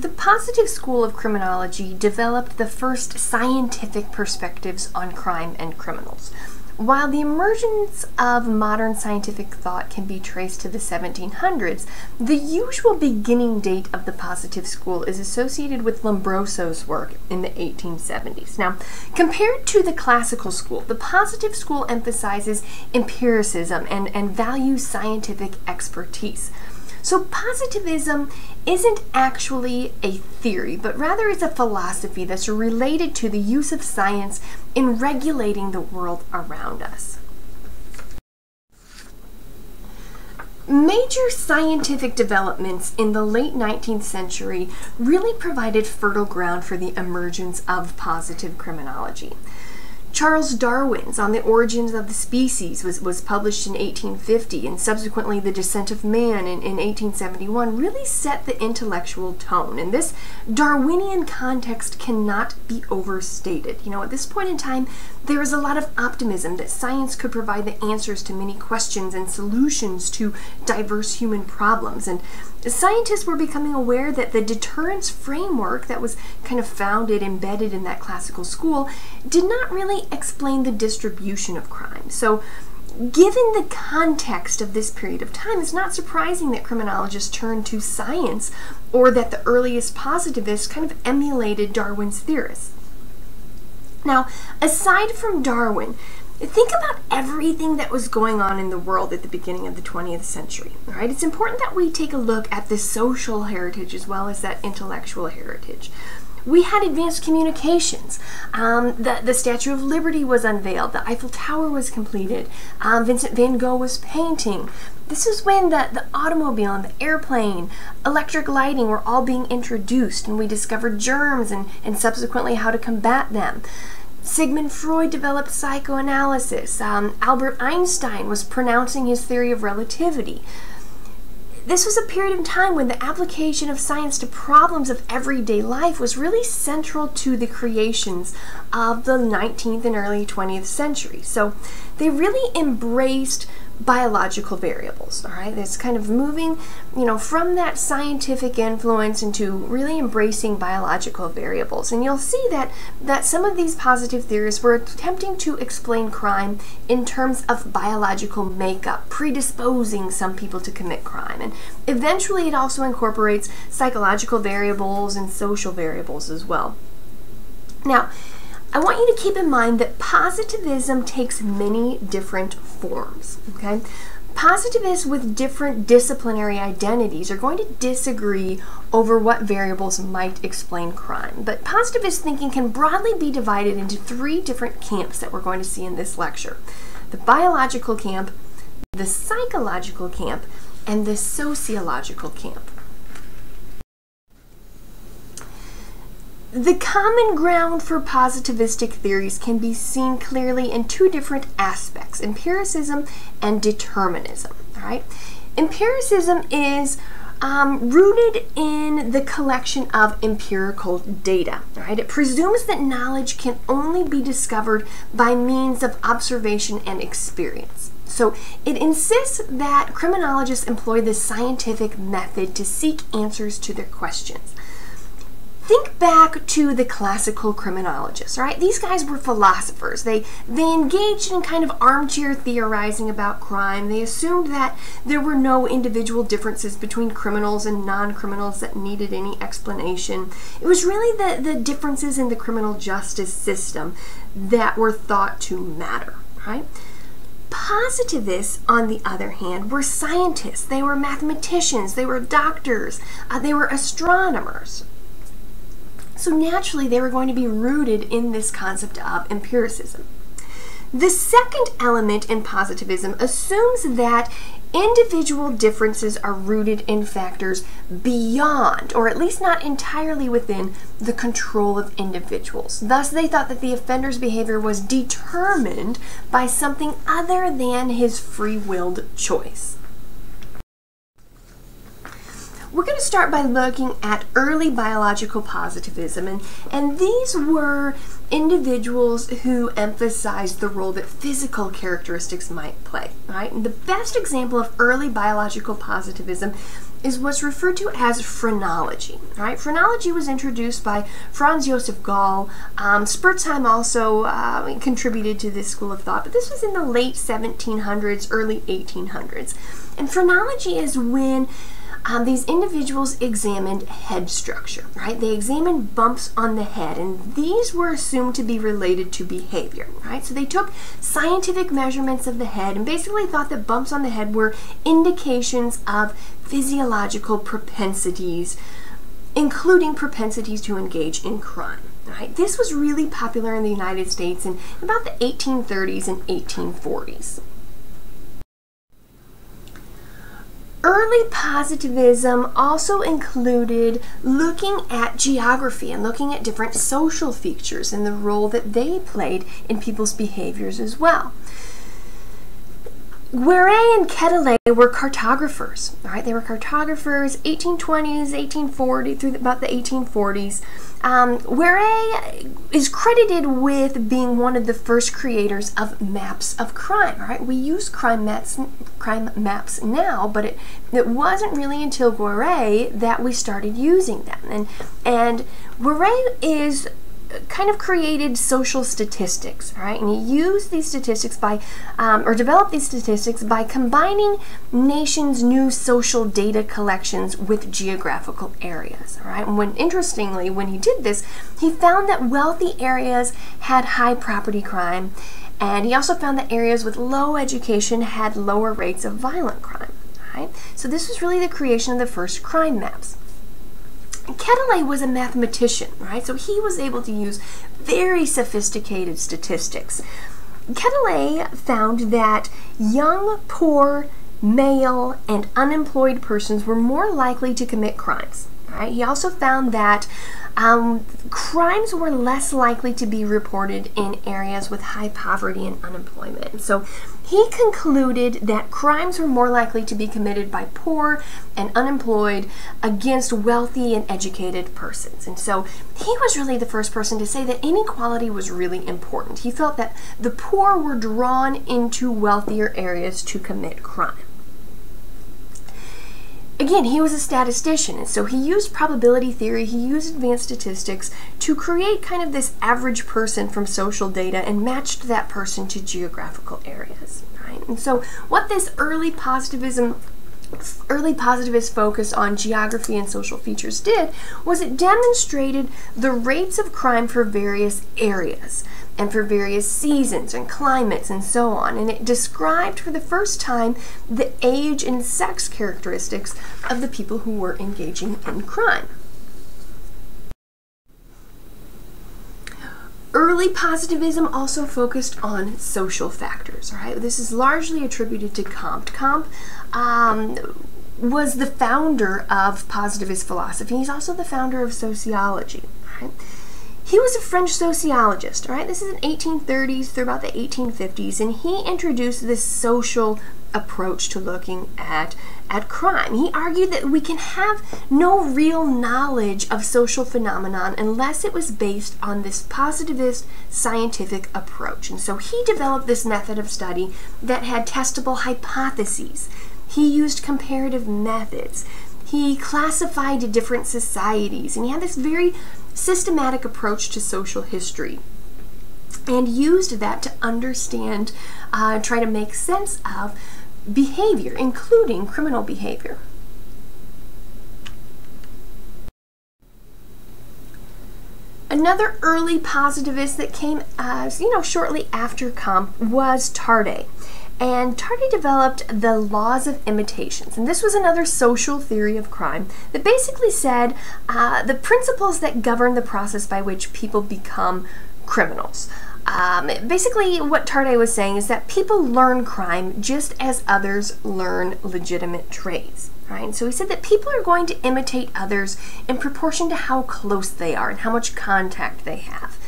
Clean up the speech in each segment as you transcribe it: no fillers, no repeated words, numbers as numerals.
The positive school of criminology developed the first scientific perspectives on crime and criminals. While the emergence of modern scientific thought can be traced to the 1700s, the usual beginning date of the positive school is associated with Lombroso's work in the 1870s. Now, compared to the classical school, the positive school emphasizes empiricism and values scientific expertise. So positivism isn't actually a theory, but rather it's a philosophy that's related to the use of science in regulating the world around us. Major scientific developments in the late 19th century really provided fertile ground for the emergence of positive criminology. Charles Darwin's On the Origins of the Species was published in 1850, and subsequently The Descent of Man in 1871 really set the intellectual tone. And this Darwinian context cannot be overstated. You know, at this point in time, there is a lot of optimism that science could provide the answers to many questions and solutions to diverse human problems. And scientists were becoming aware that the deterrence framework that was kind of embedded in that classical school did not really explain the distribution of crime. So, given the context of this period of time, it's not surprising that criminologists turned to science, or that the earliest positivists kind of emulated Darwin's theories. Now, aside from Darwin, think about everything that was going on in the world at the beginning of the 20th century. All right? It's important that we take a look at the social heritage as well as that intellectual heritage. We had advanced communications. The Statue of Liberty was unveiled. The Eiffel Tower was completed. Vincent van Gogh was painting. This is when the automobile and the airplane, electric lighting were all being introduced, and we discovered germs and subsequently how to combat them. Sigmund Freud developed psychoanalysis. Albert Einstein was pronouncing his theory of relativity. This was a period of time when the application of science to problems of everyday life was really central to the creations of the 19th and early 20th century. So they really embraced biological variables, all right? It's kind of moving, from that scientific influence into really embracing biological variables. And you'll see that some of these positive theories were attempting to explain crime in terms of biological makeup, predisposing some people to commit crime. And eventually it also incorporates psychological variables and social variables as well. Now, I want you to keep in mind that positivism takes many different forms, okay? Positivists with different disciplinary identities are going to disagree over what variables might explain crime. But positivist thinking can broadly be divided into three different camps that we're going to see in this lecture: the biological camp, the psychological camp, and the sociological camp. The common ground for positivistic theories can be seen clearly in two different aspects: empiricism and determinism. All right? Empiricism is rooted in the collection of empirical data. All right? It presumes that knowledge can only be discovered by means of observation and experience. So it insists that criminologists employ the scientific method to seek answers to their questions. Think back to the classical criminologists, right? These guys were philosophers. They engaged in kind of armchair theorizing about crime. They assumed that there were no individual differences between criminals and non-criminals that needed any explanation. It was really the differences in the criminal justice system that were thought to matter, right? Positivists, on the other hand, were scientists. They were mathematicians. They were doctors. They were astronomers. So naturally, they were going to be rooted in this concept of empiricism. The second element in positivism assumes that individual differences are rooted in factors beyond, or at least not entirely within, the control of individuals. Thus, they thought that the offender's behavior was determined by something other than his free-willed choice. We're going to start by looking at early biological positivism, and these were individuals who emphasized the role that physical characteristics might play, right? And the best example of early biological positivism is what's referred to as phrenology. Right? Phrenology was introduced by Franz Joseph Gall. Spurzheim also contributed to this school of thought, but this was in the late 1700s, early 1800s. And phrenology is when these individuals examined head structure, right? They examined bumps on the head, and these were assumed to be related to behavior, right? So they took scientific measurements of the head and basically thought that bumps on the head were indications of physiological propensities, including propensities to engage in crime, right? This was really popular in the United States in about the 1830s and 1840s. Early positivism also included looking at geography and looking at different social features and the role that they played in people's behaviors as well. Guéret and Quetelet were cartographers, right? They were cartographers, 1820s, 1840, through about the 1840s. Guéret is credited with being one of the first creators of maps of crime, right? We use crime maps now, but it wasn't really until Guéret that we started using them. And Guéret is kind of created social statistics, right? And he used these statistics by, or developed these statistics by combining nations' new social data collections with geographical areas, right? And interestingly, when he did this, he found that wealthy areas had high property crime, and he also found that areas with low education had lower rates of violent crime, right? So this was really the creation of the first crime maps. Quetelet was a mathematician, right? So he was able to use very sophisticated statistics. Quetelet found that young, poor, male, and unemployed persons were more likely to commit crimes, right? He also found that crimes were less likely to be reported in areas with high poverty and unemployment. So he concluded that crimes were more likely to be committed by poor and unemployed against wealthy and educated persons. And so he was really the first person to say that inequality was really important. He felt that the poor were drawn into wealthier areas to commit crime. Again, he was a statistician, and so he used probability theory, he used advanced statistics to create kind of this average person from social data and matched that person to geographical areas, right? And so what this early positivist focus on geography and social features did was it demonstrated the rates of crime for various areas and for various seasons and climates and so on. And it described for the first time the age and sex characteristics of the people who were engaging in crime. Early positivism also focused on social factors, right? This is largely attributed to Comte. Comte was the founder of positivist philosophy. He's also the founder of sociology, right? He was a French sociologist, right? This is in 1830s through about the 1850s, and he introduced this social approach to looking at crime. He argued that we can have no real knowledge of social phenomenon unless it was based on this positivist scientific approach. And so he developed this method of study that had testable hypotheses. He used comparative methods. He classified different societies, and he had this very systematic approach to social history and used that to understand, try to make sense of behavior, including criminal behavior. Another early positivist that came, shortly after Comte was Tarde. And Tarde developed the laws of imitations, and this was another social theory of crime that basically said the principles that govern the process by which people become criminals. Basically, what Tarde was saying is that people learn crime just as others learn legitimate trades, right? And so he said that people are going to imitate others in proportion to how close they are and how much contact they have.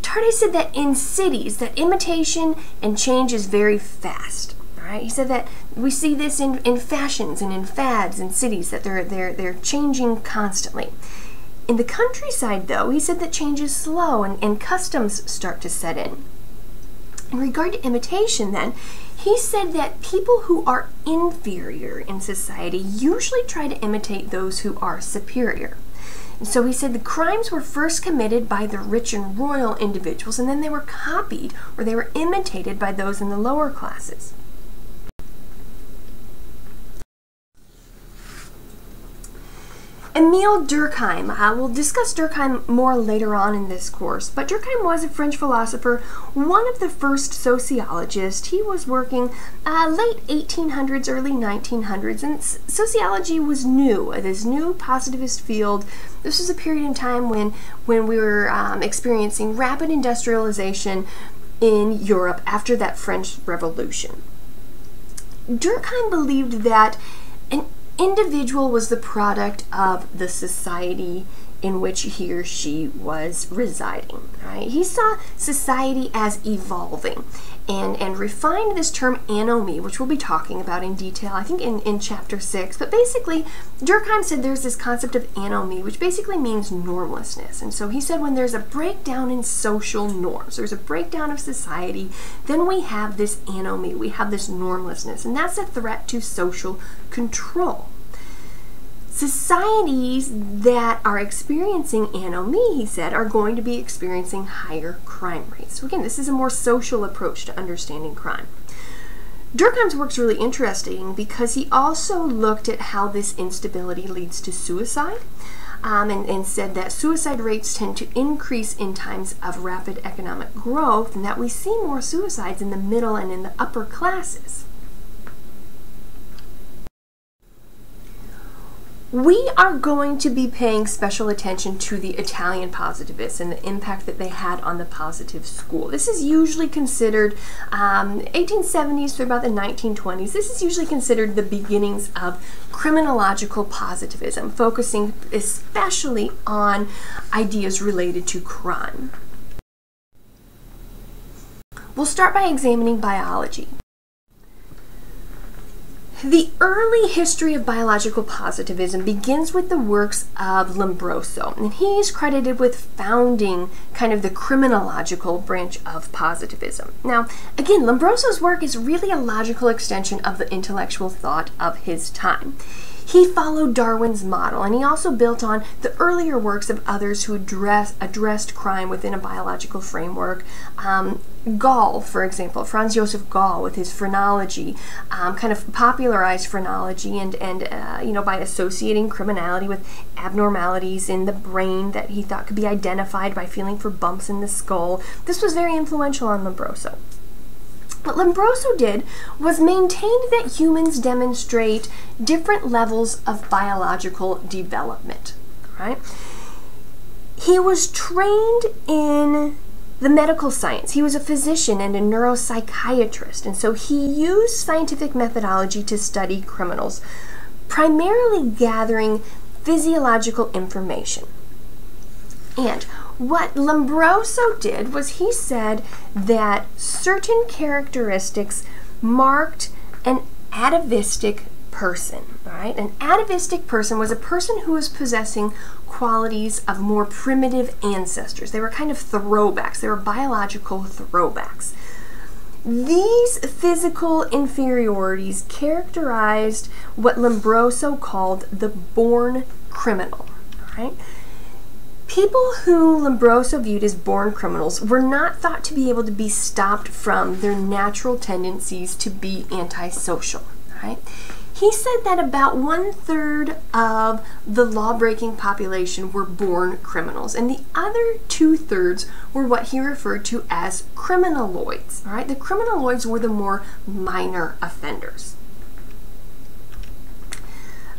Tarde said that in cities, that imitation and change is very fast. Right? He said that we see this in fashions and in fads in cities, that they're changing constantly. In the countryside, though, he said that change is slow and customs start to set in. In regard to imitation then, he said that people who are inferior in society usually try to imitate those who are superior. And so he said the crimes were first committed by the rich and royal individuals, and then they were copied or they were imitated by those in the lower classes. Emile Durkheim. We'll discuss Durkheim more later on in this course, but Durkheim was a French philosopher, one of the first sociologists. He was working late 1800s, early 1900s, and sociology was new, this new positivist field. This was a period in time when we were experiencing rapid industrialization in Europe after that French Revolution. Durkheim believed that an individual was the product of the society in which he or she was residing. Right? He saw society as evolving and refined this term anomie, which we'll be talking about in detail, I think in chapter 6. But basically, Durkheim said there's this concept of anomie, which basically means normlessness. And so he said when there's a breakdown in social norms, there's a breakdown of society, then we have this anomie, we have this normlessness, and that's a threat to social control. Societies that are experiencing anomie, he said, are going to be experiencing higher crime rates. So again, this is a more social approach to understanding crime. Durkheim's work's really interesting because he also looked at how this instability leads to suicide, and said that suicide rates tend to increase in times of rapid economic growth, and that we see more suicides in the middle and in the upper classes. We are going to be paying special attention to the Italian positivists and the impact that they had on the positive school. This is usually considered 1870s through about the 1920s. This is usually considered the beginnings of criminological positivism, focusing especially on ideas related to crime. We'll start by examining biology. The early history of biological positivism begins with the works of Lombroso, and he's credited with founding kind of the criminological branch of positivism. Now, again, Lombroso's work is really a logical extension of the intellectual thought of his time. He followed Darwin's model, and he also built on the earlier works of others who addressed crime within a biological framework. Gall, for example, Franz Joseph Gall, with his phrenology, kind of popularized phrenology and by associating criminality with abnormalities in the brain that he thought could be identified by feeling for bumps in the skull. This was very influential on Lombroso. What Lombroso did was maintain that humans demonstrate different levels of biological development, right? He was trained in the medical science. He was a physician and a neuropsychiatrist, and so he used scientific methodology to study criminals, primarily gathering physiological information. And what Lombroso did was he said that certain characteristics marked an atavistic person. Right? An atavistic person was a person who was possessing qualities of more primitive ancestors. They were kind of throwbacks. They were biological throwbacks. These physical inferiorities characterized what Lombroso called the born criminal. Right? People who Lombroso viewed as born criminals were not thought to be able to be stopped from their natural tendencies to be antisocial. Right? He said that about 1/3 of the law-breaking population were born criminals, and the other 2/3 were what he referred to as criminaloids. All right? The criminaloids were the more minor offenders.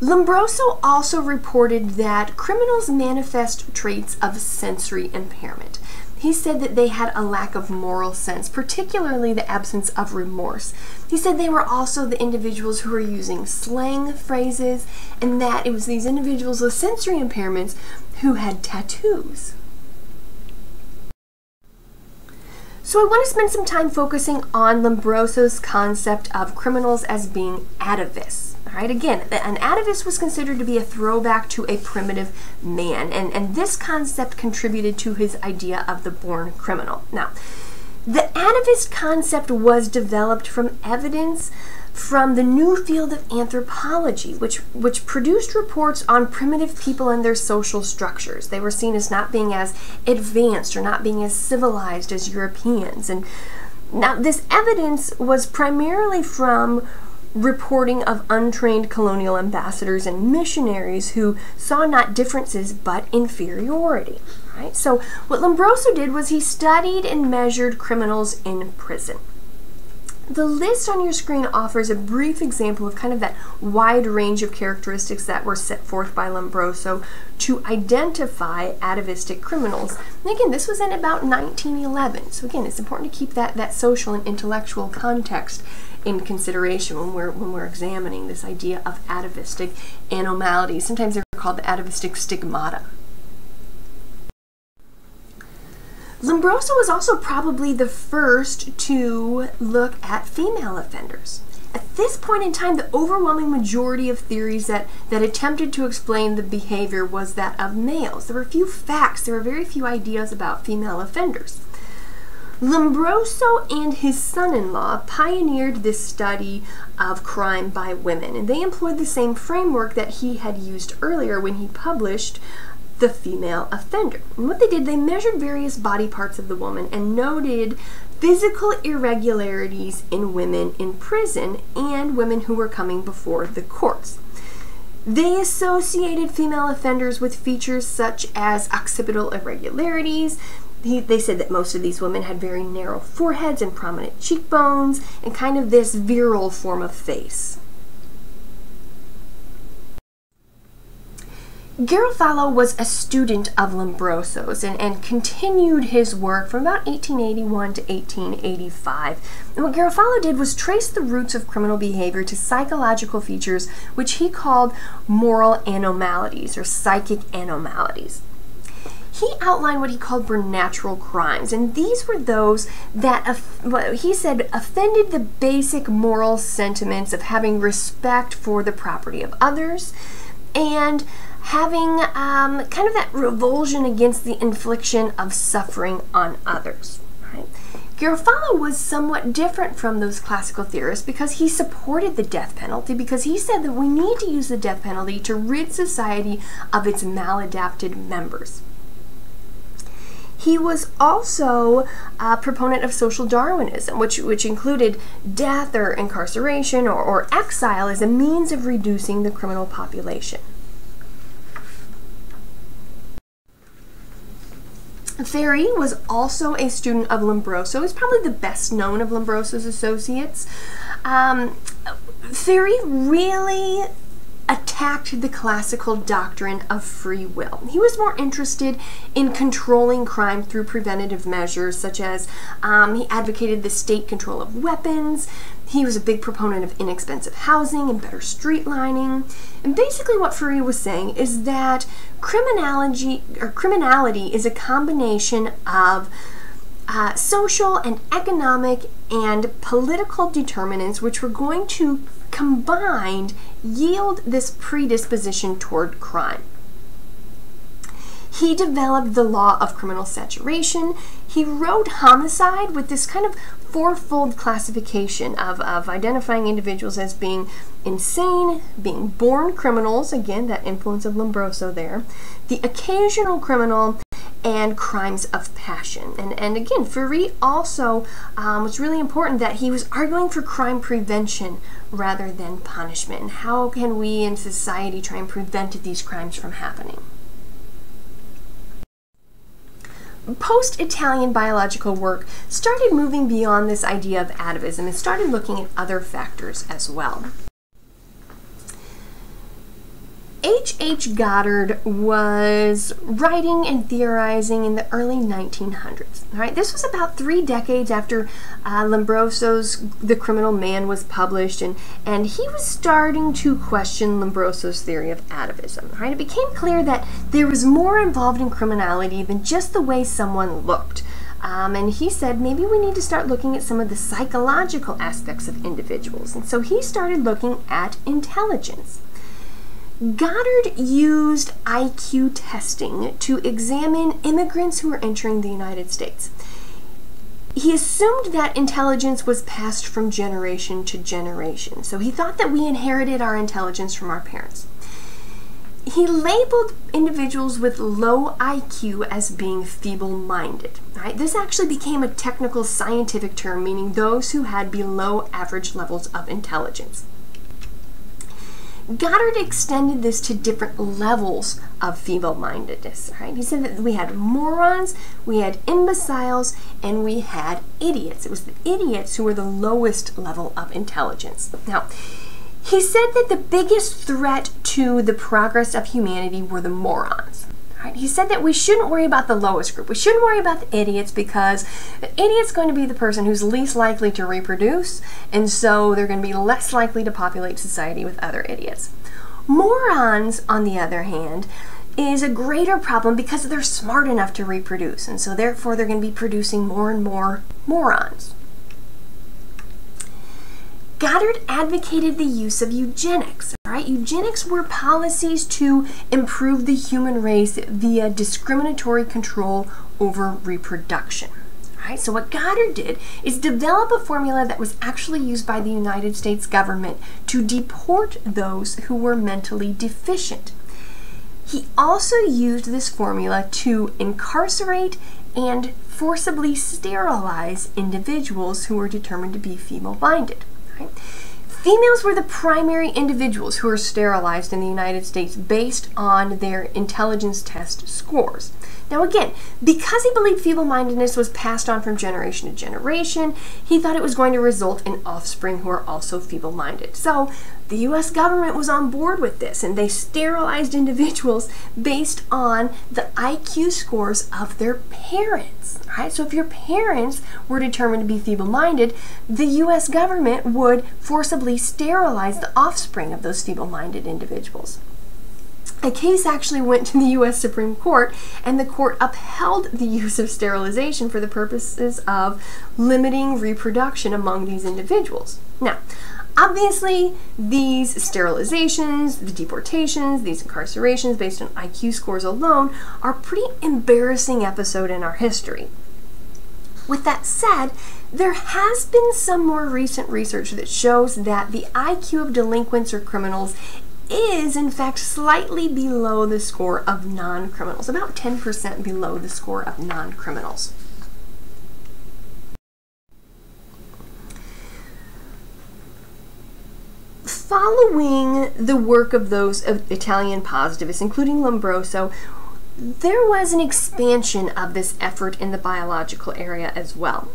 Lombroso also reported that criminals manifest traits of sensory impairment. He said that they had a lack of moral sense, particularly the absence of remorse. He said they were also the individuals who were using slang phrases, and that it was these individuals with sensory impairments who had tattoos. So I want to spend some time focusing on Lombroso's concept of criminals as being atavists. All right, again, an atavist was considered to be a throwback to a primitive man, and this concept contributed to his idea of the born criminal. Now, The atavist concept was developed from evidence from the new field of anthropology, which produced reports on primitive people and their social structures. They were seen as not being as advanced or not being as civilized as Europeans. And now this evidence was primarily from reporting of untrained colonial ambassadors and missionaries who saw not differences but inferiority. Right? So what Lombroso did was he studied and measured criminals in prison. The list on your screen offers a brief example of kind of that wide range of characteristics that were set forth by Lombroso to identify atavistic criminals. And again, this was in about 1911. So again, it's important to keep that social and intellectual context in consideration when we're examining this idea of atavistic anomalies. Sometimes they're called the atavistic stigmata. Lombroso was also probably the first to look at female offenders. At this point in time, the overwhelming majority of theories that attempted to explain the behavior was that of males. There were few facts, there were very few ideas about female offenders. Lombroso and his son-in-law pioneered this study of crime by women, and they employed the same framework that he had used earlier when he published The Female Offender. And what they did, they measured various body parts of the woman and noted physical irregularities in women in prison and women who were coming before the courts. They associated female offenders with features such as occipital irregularities. They said that most of these women had very narrow foreheads and prominent cheekbones and kind of this virile form of face. Garofalo was a student of Lombroso's and continued his work from about 1881 to 1885. And what Garofalo did was trace the roots of criminal behavior to psychological features which he called moral anomalies or psychic anomalies. He outlined what he called were natural crimes, and these were those that, what he said, offended the basic moral sentiments of having respect for the property of others and having kind of that revulsion against the infliction of suffering on others. Right? Garofalo was somewhat different from those classical theorists because he supported the death penalty, because he said that we need to use the death penalty to rid society of its maladapted members. He was also a proponent of social Darwinism, which included death or incarceration or exile as a means of reducing the criminal population. Ferri was also a student of Lombroso. He's probably the best known of Lombroso's associates. Ferri really attacked the classical doctrine of free will. He was more interested in controlling crime through preventative measures, such as he advocated the state control of weapons. He was a big proponent of inexpensive housing and better street lining. And basically what Ferri was saying is that criminality is a combination of social and economic and political determinants which were going to combined yield this predisposition toward crime. He developed the law of criminal saturation. He wrote homicide with this kind of fourfold classification of identifying individuals as being insane, being born criminals, again, that influence of Lombroso there, the occasional criminal, and crimes of passion. And again, Ferri also was really important that he was arguing for crime prevention rather than punishment. And how can we in society try and prevent these crimes from happening? Post-Italian biological work started moving beyond this idea of atavism and started looking at other factors as well. H. Goddard was writing and theorizing in the early 1900s. All right, this was about 3 decades after Lombroso's The Criminal Man was published, and he was starting to question Lombroso's theory of atavism. All right, it became clear that there was more involved in criminality than just the way someone looked. And he said maybe we need to start looking at some of the psychological aspects of individuals. And so he started looking at intelligence. Goddard used IQ testing to examine immigrants who were entering the United States. He assumed that intelligence was passed from generation to generation. So he thought that we inherited our intelligence from our parents. He labeled individuals with low IQ as being feeble-minded. Right? This actually became a technical scientific term, meaning those who had below average levels of intelligence. Goddard extended this to different levels of feeble-mindedness. Right? He said that we had morons, we had imbeciles, and we had idiots. It was the idiots who were the lowest level of intelligence. Now, he said that the biggest threat to the progress of humanity were the morons. Right? He said that we shouldn't worry about the lowest group. We shouldn't worry about the idiots because the idiot's going to be the person who's least likely to reproduce, and so they're going to be less likely to populate society with other idiots. Morons, on the other hand, is a greater problem because they're smart enough to reproduce, and so therefore they're going to be producing more and more morons. Goddard advocated the use of eugenics. Right? Eugenics were policies to improve the human race via discriminatory control over reproduction. Right? So what Goddard did is develop a formula that was actually used by the United States government to deport those who were mentally deficient. He also used this formula to incarcerate and forcibly sterilize individuals who were determined to be feeble-minded. Right? Females were the primary individuals who were sterilized in the United States based on their intelligence test scores. Now again, because he believed feeble-mindedness was passed on from generation to generation, he thought it was going to result in offspring who are also feeble-minded. So the U.S. government was on board with this, and they sterilized individuals based on the IQ scores of their parents. Right? So if your parents were determined to be feeble-minded, the U.S. government would forcibly sterilize the offspring of those feeble-minded individuals. A case actually went to the U.S. Supreme Court, and the court upheld the use of sterilization for the purposes of limiting reproduction among these individuals. Now, obviously, these sterilizations, the deportations, these incarcerations based on IQ scores alone are a pretty embarrassing episode in our history. With that said, there has been some more recent research that shows that the IQ of delinquents or criminals is, in fact, slightly below the score of non-criminals, about 10% below the score of non-criminals. Following the work of those Italian positivists, including Lombroso, there was an expansion of this effort in the biological area as well.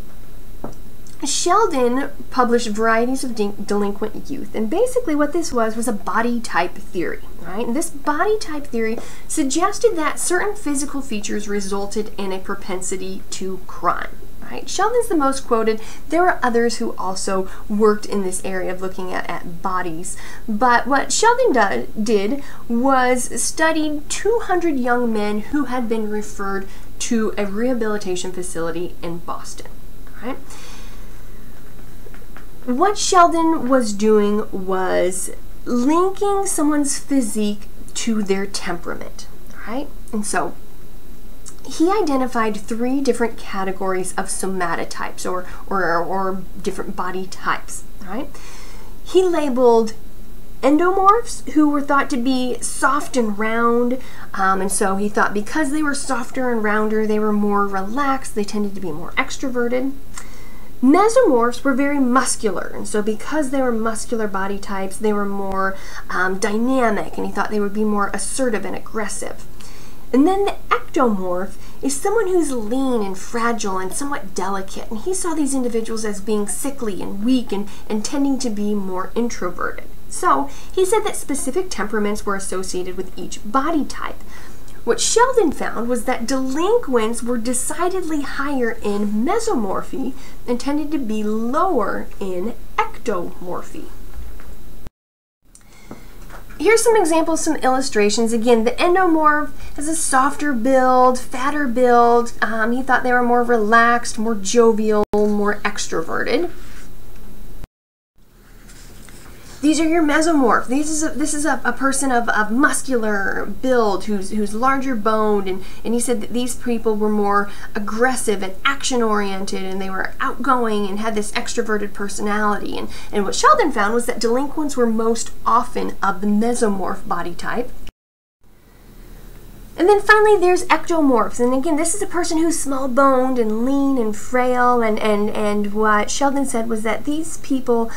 Sheldon published Varieties of Delinquent Youth, and basically what this was a body type theory, right? And this body type theory suggested that certain physical features resulted in a propensity to crime, right? Sheldon's the most quoted. There are others who also worked in this area of looking at bodies, but what Sheldon did was studied 200 young men who had been referred to a rehabilitation facility in Boston, right? What Sheldon was doing was linking someone's physique to their temperament, right? And so he identified 3 different categories of somatotypes or different body types, right? He labeled endomorphs, who were thought to be soft and round, and so he thought because they were softer and rounder, they were more relaxed, they tended to be more extroverted. Mesomorphs were very muscular, and so because they were muscular body types, they were more dynamic, and he thought they would be more assertive and aggressive. And then the ectomorph is someone who's lean and fragile and somewhat delicate, and he saw these individuals as being sickly and weak and tending to be more introverted. So he said that specific temperaments were associated with each body type. What Sheldon found was that delinquents were decidedly higher in mesomorphy and tended to be lower in ectomorphy. Here's some examples, some illustrations. Again, the endomorph has a softer build, fatter build. He thought they were more relaxed, more jovial, more extroverted. these are your mesomorph. This is a person of muscular build who's larger boned, and he said that these people were more aggressive and action oriented, and they were outgoing and had this extroverted personality. And what Sheldon found was that delinquents were most often of the mesomorph body type. And then finally there's ectomorphs, and again this is a person who's small boned and lean and frail, and what Sheldon said was that these people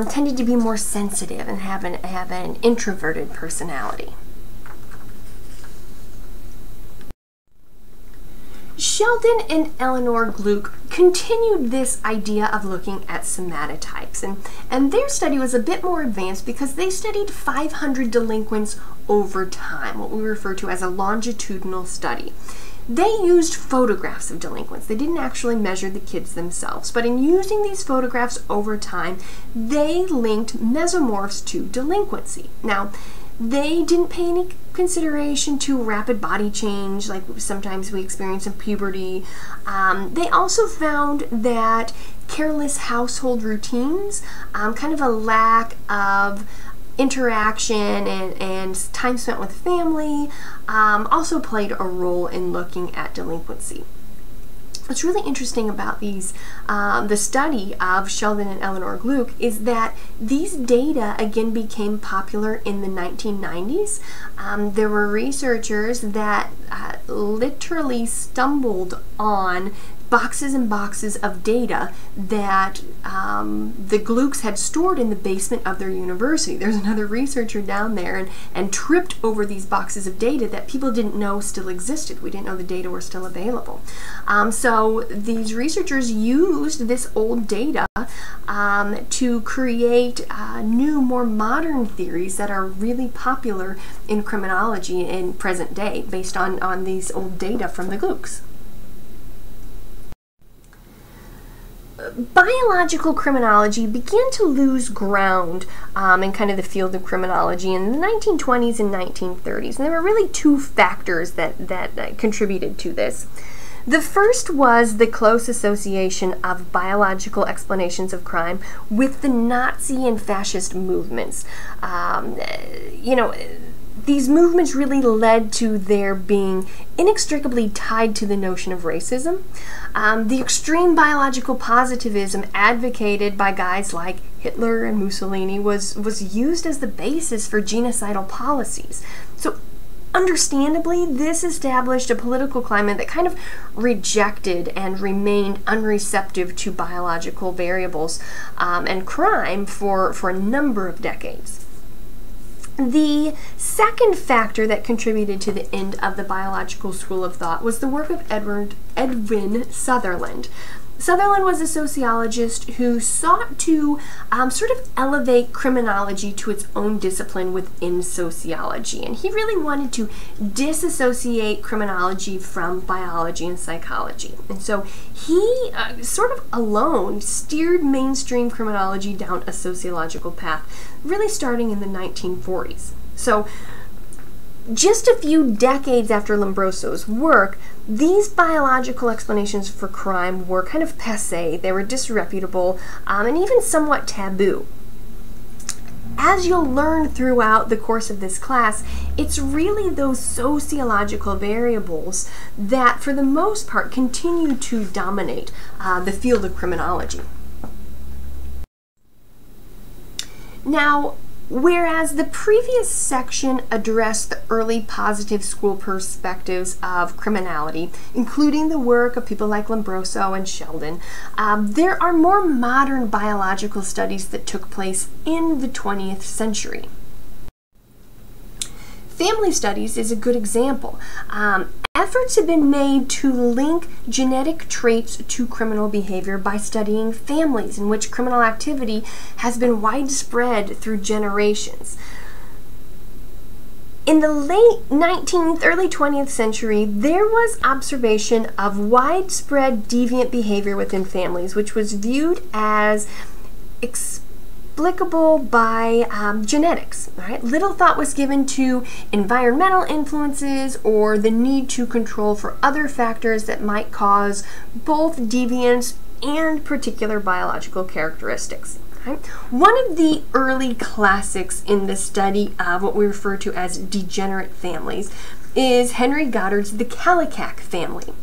tended to be more sensitive and have an introverted personality. Sheldon and Eleanor Gluck continued this idea of looking at somatotypes, and their study was a bit more advanced because they studied 500 delinquents over time, what we refer to as a longitudinal study. They used photographs of delinquents. They didn't actually measure the kids themselves, but in using these photographs over time, they linked mesomorphs to delinquency. Now, they didn't pay any consideration to rapid body change like sometimes we experience in puberty. They also found that careless household routines, kind of a lack of interaction and time spent with family, also played a role in looking at delinquency. What's really interesting about these, the study of Sheldon and Eleanor Gluck, is that these data again became popular in the 1990s. There were researchers that literally stumbled on boxes and boxes of data that the Glucks had stored in the basement of their university. There's another researcher down there and tripped over these boxes of data that people didn't know still existed. We didn't know the data were still available. So these researchers used this old data to create new, more modern theories that are really popular in criminology in present day based on these old data from the Glucks. Biological criminology began to lose ground in kind of the field of criminology in the 1920s and 1930s. And there were really two factors that contributed to this. The first was the close association of biological explanations of crime with the Nazi and fascist movements. These movements really led to their being inextricably tied to the notion of racism. The extreme biological positivism advocated by guys like Hitler and Mussolini was used as the basis for genocidal policies. So understandably, this established a political climate that kind of rejected and remained unreceptive to biological variables and crime for a number of decades. The second factor that contributed to the end of the biological school of thought was the work of Edwin Sutherland. Sutherland was a sociologist who sought to sort of elevate criminology to its own discipline within sociology, and he really wanted to disassociate criminology from biology and psychology. And so he sort of alone steered mainstream criminology down a sociological path, really starting in the 1940s. So just a few decades after Lombroso's work, these biological explanations for crime were kind of passé, they were disreputable, and even somewhat taboo. As you'll learn throughout the course of this class, it's really those sociological variables that, for the most part, continue to dominate the field of criminology. Now, whereas the previous section addressed the early positive school perspectives of criminality, including the work of people like Lombroso and Sheldon, there are more modern biological studies that took place in the 20th century. Family studies is a good example. Efforts have been made to link genetic traits to criminal behavior by studying families in which criminal activity has been widespread through generations. In the late 19th, early 20th century, there was observation of widespread deviant behavior within families, which was viewed as explicable by genetics. Right? Little thought was given to environmental influences or the need to control for other factors that might cause both deviance and particular biological characteristics. Okay? One of the early classics in the study of what we refer to as degenerate families is Henry Goddard's The Kallikak Family.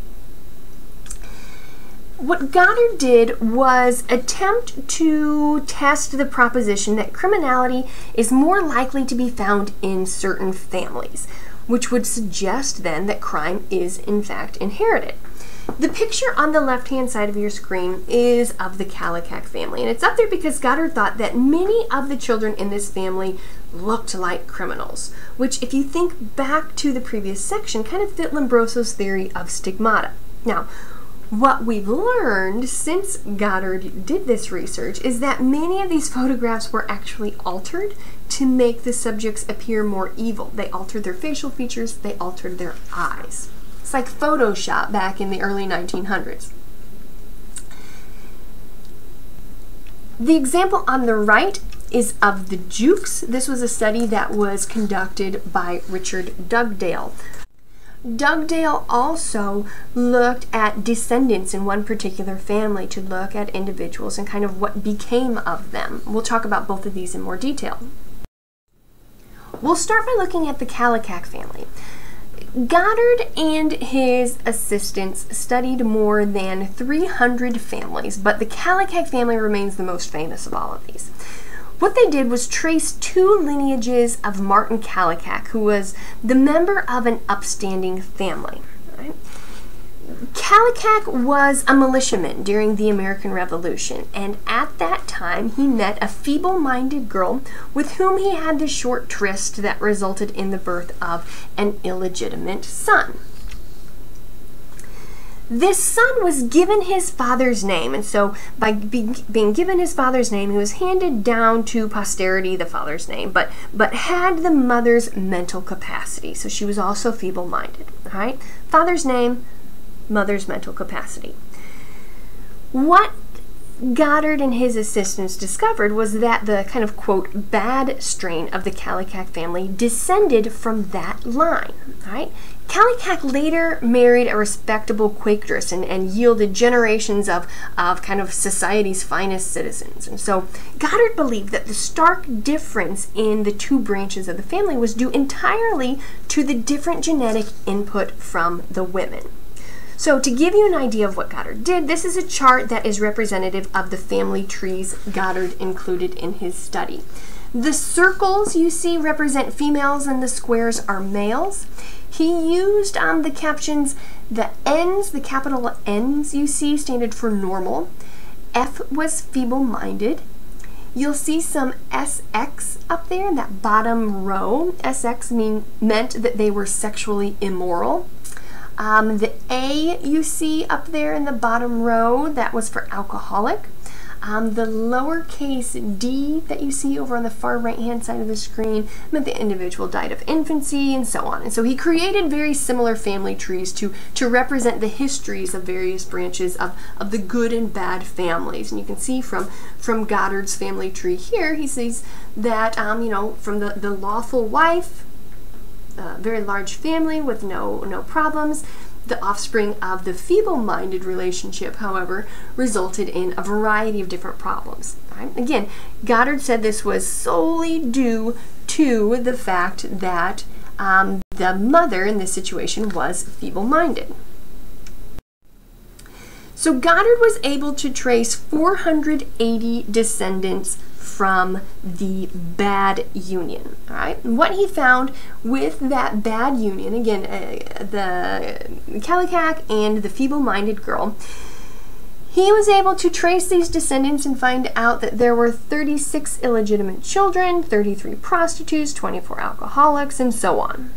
What Goddard did was attempt to test the proposition that criminality is more likely to be found in certain families, which would suggest then that crime is in fact inherited. The picture on the left-hand side of your screen is of the Kallikak family, and it's up there because Goddard thought that many of the children in this family looked like criminals, which, if you think back to the previous section, kind of fit Lombroso's theory of stigmata. Now, what we've learned since Goddard did this research is that many of these photographs were actually altered to make the subjects appear more evil. They altered their facial features, they altered their eyes. It's like Photoshop back in the early 1900s. The example on the right is of the Jukes. This was a study that was conducted by Richard Dugdale. Dugdale also looked at descendants in one particular family to look at individuals and kind of what became of them. We'll talk about both of these in more detail. We'll start by looking at the Kallikak family. Goddard and his assistants studied more than 300 families, but the Kallikak family remains the most famous of all of these. What they did was trace two lineages of Martin Kallikak, who was the member of an upstanding family. Right? Kallikak was a militiaman during the American Revolution, and at that time he met a feeble-minded girl with whom he had the short tryst that resulted in the birth of an illegitimate son. This son was given his father's name, and so by being given his father's name, he was handed down to posterity the father's name, but had the mother's mental capacity, so she was also feeble-minded. All right? Father's name, mother's mental capacity. What Goddard and his assistants discovered was that the kind of, quote, bad strain of the Kallikak family descended from that line. All right? Kallikak later married a respectable Quakeress and yielded generations of kind of society's finest citizens. And so Goddard believed that the stark difference in the two branches of the family was due entirely to the different genetic input from the women. So to give you an idea of what Goddard did, this is a chart that is representative of the family trees Goddard included in his study. The circles you see represent females and the squares are males. He used the captions, the N's, the capital N's you see standard for normal. F was feeble-minded. You'll see some SX up there in that bottom row. SX meant that they were sexually immoral. The A you see up there in the bottom row, that was for alcoholic. The lowercase d that you see over on the far right-hand side of the screen meant the individual died of infancy, and so on. And so he created very similar family trees to represent the histories of various branches of the good and bad families. And you can see from Goddard's family tree here, he sees that, from the lawful wife, very large family with no problems. The offspring of the feeble-minded relationship, however, resulted in a variety of different problems. Right? Again, Goddard said this was solely due to the fact that the mother in this situation was feeble-minded. So Goddard was able to trace 480 descendants from the bad union. All right? And what he found with that bad union, again, the Kallikak and the feeble-minded girl, he was able to trace these descendants and find out that there were 36 illegitimate children, 33 prostitutes, 24 alcoholics, and so on.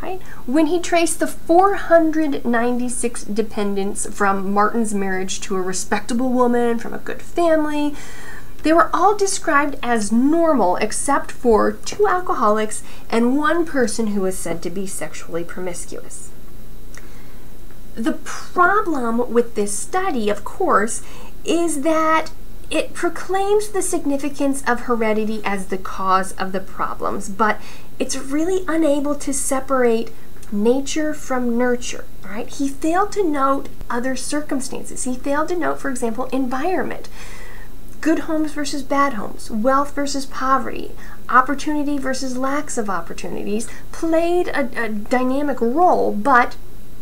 Right? When he traced the 496 dependents from Martin's marriage to a respectable woman from a good family, they were all described as normal except for 2 alcoholics and 1 person who was said to be sexually promiscuous. The problem with this study, of course, is that it proclaims the significance of heredity as the cause of the problems, but it's really unable to separate nature from nurture. right? He failed to note other circumstances. He failed to note, for example, environment. Good homes versus bad homes, wealth versus poverty, opportunity versus lacks of opportunities played a dynamic role, but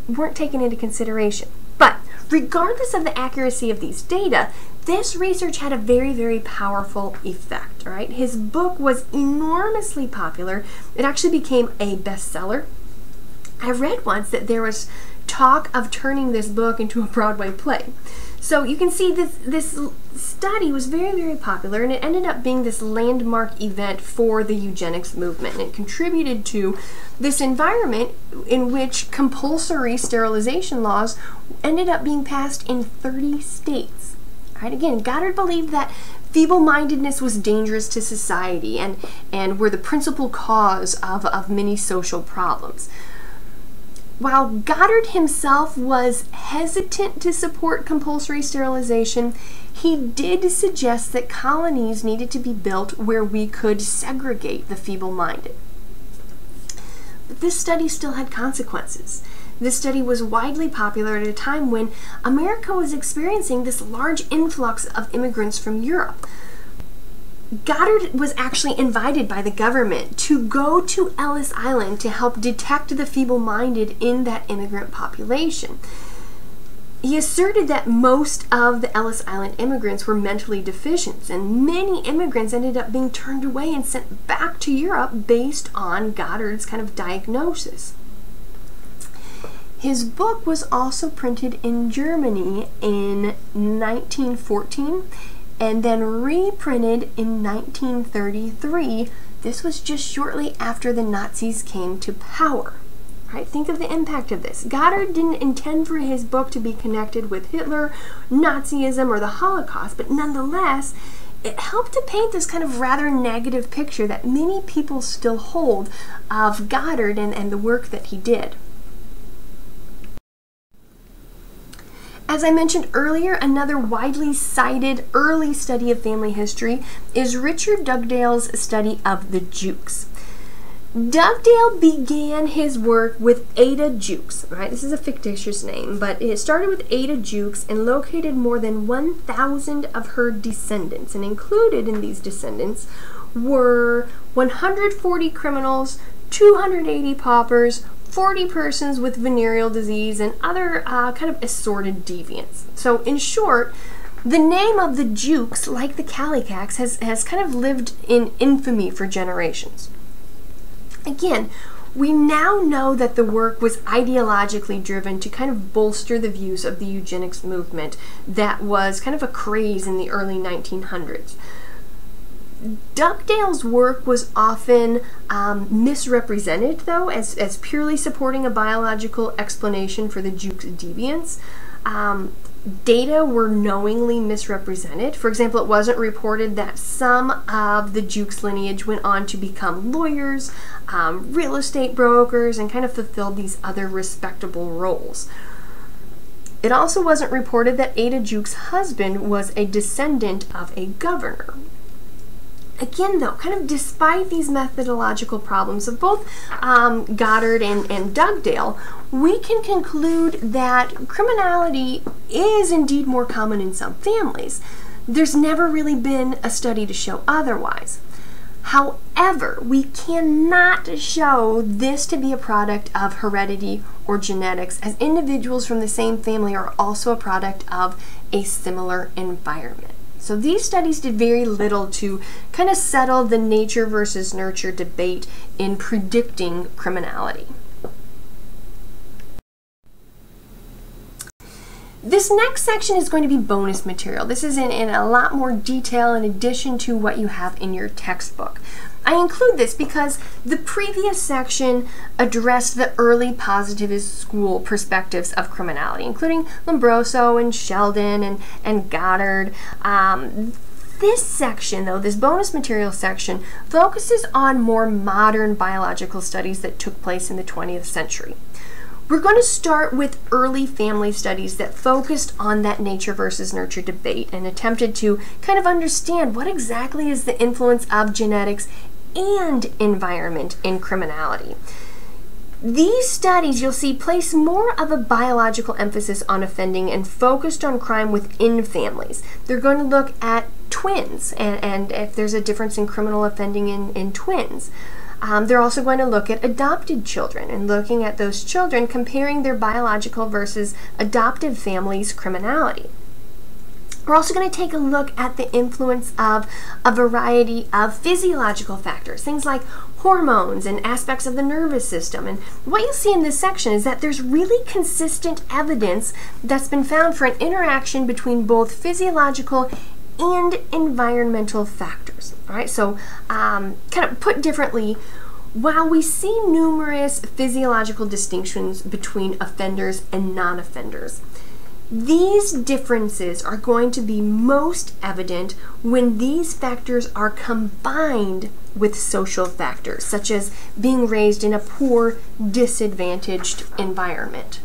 weren't taken into consideration. But regardless of the accuracy of these data, this research had a very, very powerful effect, right? His book was enormously popular. It actually became a bestseller. I read once that there was talk of turning this book into a Broadway play. So you can see this study was very, very popular, and it ended up being this landmark event for the eugenics movement. And it contributed to this environment in which compulsory sterilization laws ended up being passed in 30 states. Right? Again, Goddard believed that feeble-mindedness was dangerous to society and were the principal cause of many social problems. While Goddard himself was hesitant to support compulsory sterilization, he did suggest that colonies needed to be built where we could segregate the feeble-minded. But this study still had consequences. This study was widely popular at a time when America was experiencing this large influx of immigrants from Europe. Goddard was actually invited by the government to go to Ellis Island to help detect the feeble-minded in that immigrant population. He asserted that most of the Ellis Island immigrants were mentally deficient, and many immigrants ended up being turned away and sent back to Europe based on Goddard's kind of diagnosis. His book was also printed in Germany in 1914 and then reprinted in 1933. This was just shortly after the Nazis came to power. Right? Think of the impact of this. Goddard didn't intend for his book to be connected with Hitler, Nazism, or the Holocaust, but nonetheless, it helped to paint this kind of rather negative picture that many people still hold of Goddard and the work that he did. As I mentioned earlier, another widely cited early study of family history is Richard Dugdale's study of the Jukes. Dugdale began his work with Ada Jukes, right? This is a fictitious name, but it started with Ada Jukes and located more than 1,000 of her descendants. And included in these descendants were 140 criminals, 280 paupers, 40 persons with venereal disease, and other kind of assorted deviants. So in short, the name of the Jukes, like the Kallikaks, has kind of lived in infamy for generations. Again, we now know that the work was ideologically driven to kind of bolster the views of the eugenics movement that was kind of a craze in the early 1900s. Dugdale's work was often misrepresented, though, as purely supporting a biological explanation for the Jukes' deviance. Data were knowingly misrepresented. For example, it wasn't reported that some of the Jukes lineage went on to become lawyers, real estate brokers, and kind of fulfilled these other respectable roles. It also wasn't reported that Ada Jukes' husband was a descendant of a governor. Again, though, kind of despite these methodological problems of both Goddard and Dugdale, we can conclude that criminality is indeed more common in some families. There's never really been a study to show otherwise. However, we cannot show this to be a product of heredity or genetics, as individuals from the same family are also a product of a similar environment. So these studies did very little to kind of settle the nature versus nurture debate in predicting criminality. This next section is going to be bonus material. This is in a lot more detail in addition to what you have in your textbook. I include this because the previous section addressed the early positivist school perspectives of criminality, including Lombroso and Sheldon and Goddard. This section, though, this bonus material section, focuses on more modern biological studies that took place in the 20th century. We're going to start with early family studies that focused on that nature versus nurture debate and attempted to kind of understand what exactly is the influence of genetics and environment in criminality. These studies, you'll see, place more of a biological emphasis on offending and focused on crime within families. They're going to look at twins and if there's a difference in criminal offending in twins. They're also going to look at adopted children and looking at those children, comparing their biological versus adoptive families' criminality. We're also going to take a look at the influence of a variety of physiological factors, things like hormones and aspects of the nervous system. And what you'll see in this section is that there's really consistent evidence that's been found for an interaction between both physiological and environmental factors. All right, so kind of put differently, while we see numerous physiological distinctions between offenders and non-offenders, these differences are going to be most evident when these factors are combined with social factors, such as being raised in a poor, disadvantaged environment.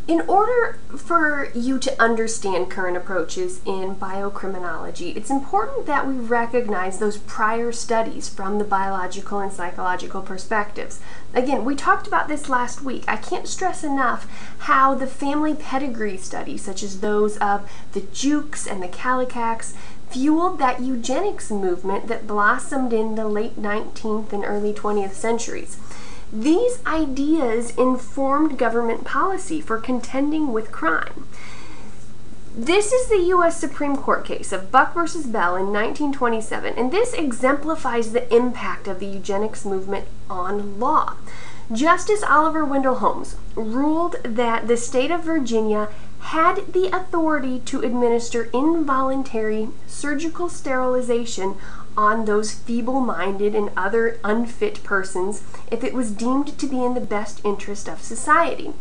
In order for you to understand current approaches in biocriminology, it's important that we recognize those prior studies from the biological and psychological perspectives. Again, we talked about this last week. I can't stress enough how the family pedigree studies, such as those of the Jukes and the Kallikaks, fueled that eugenics movement that blossomed in the late 19th and early 20th centuries. These ideas informed government policy for contending with crime. This is the U.S. Supreme Court case of Buck versus Bell in 1927, and this exemplifies the impact of the eugenics movement on law. Justice Oliver Wendell Holmes ruled that the state of Virginia had the authority to administer involuntary surgical sterilization on those feeble-minded and other unfit persons if it was deemed to be in the best interest of society.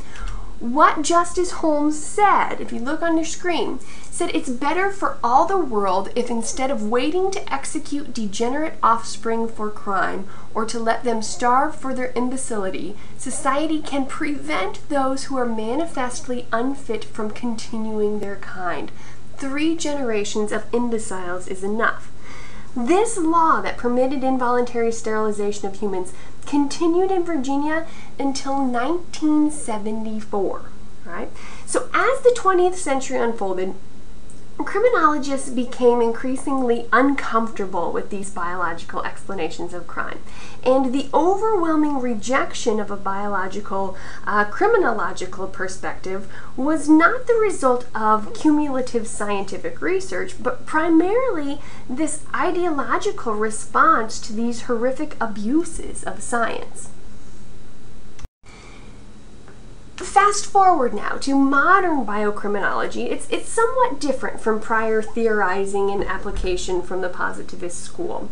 What Justice Holmes said, if you look on your screen, said it's better for all the world if instead of waiting to execute degenerate offspring for crime or to let them starve for their imbecility, society can prevent those who are manifestly unfit from continuing their kind. 3 generations of imbeciles is enough. This law that permitted involuntary sterilization of humans continued in Virginia until 1974, right? So as the 20th century unfolded, criminologists became increasingly uncomfortable with these biological explanations of crime, and the overwhelming rejection of a biological criminological perspective was not the result of cumulative scientific research, but primarily this ideological response to these horrific abuses of science. Fast forward now to modern biocriminology. It's somewhat different from prior theorizing and application from the positivist school.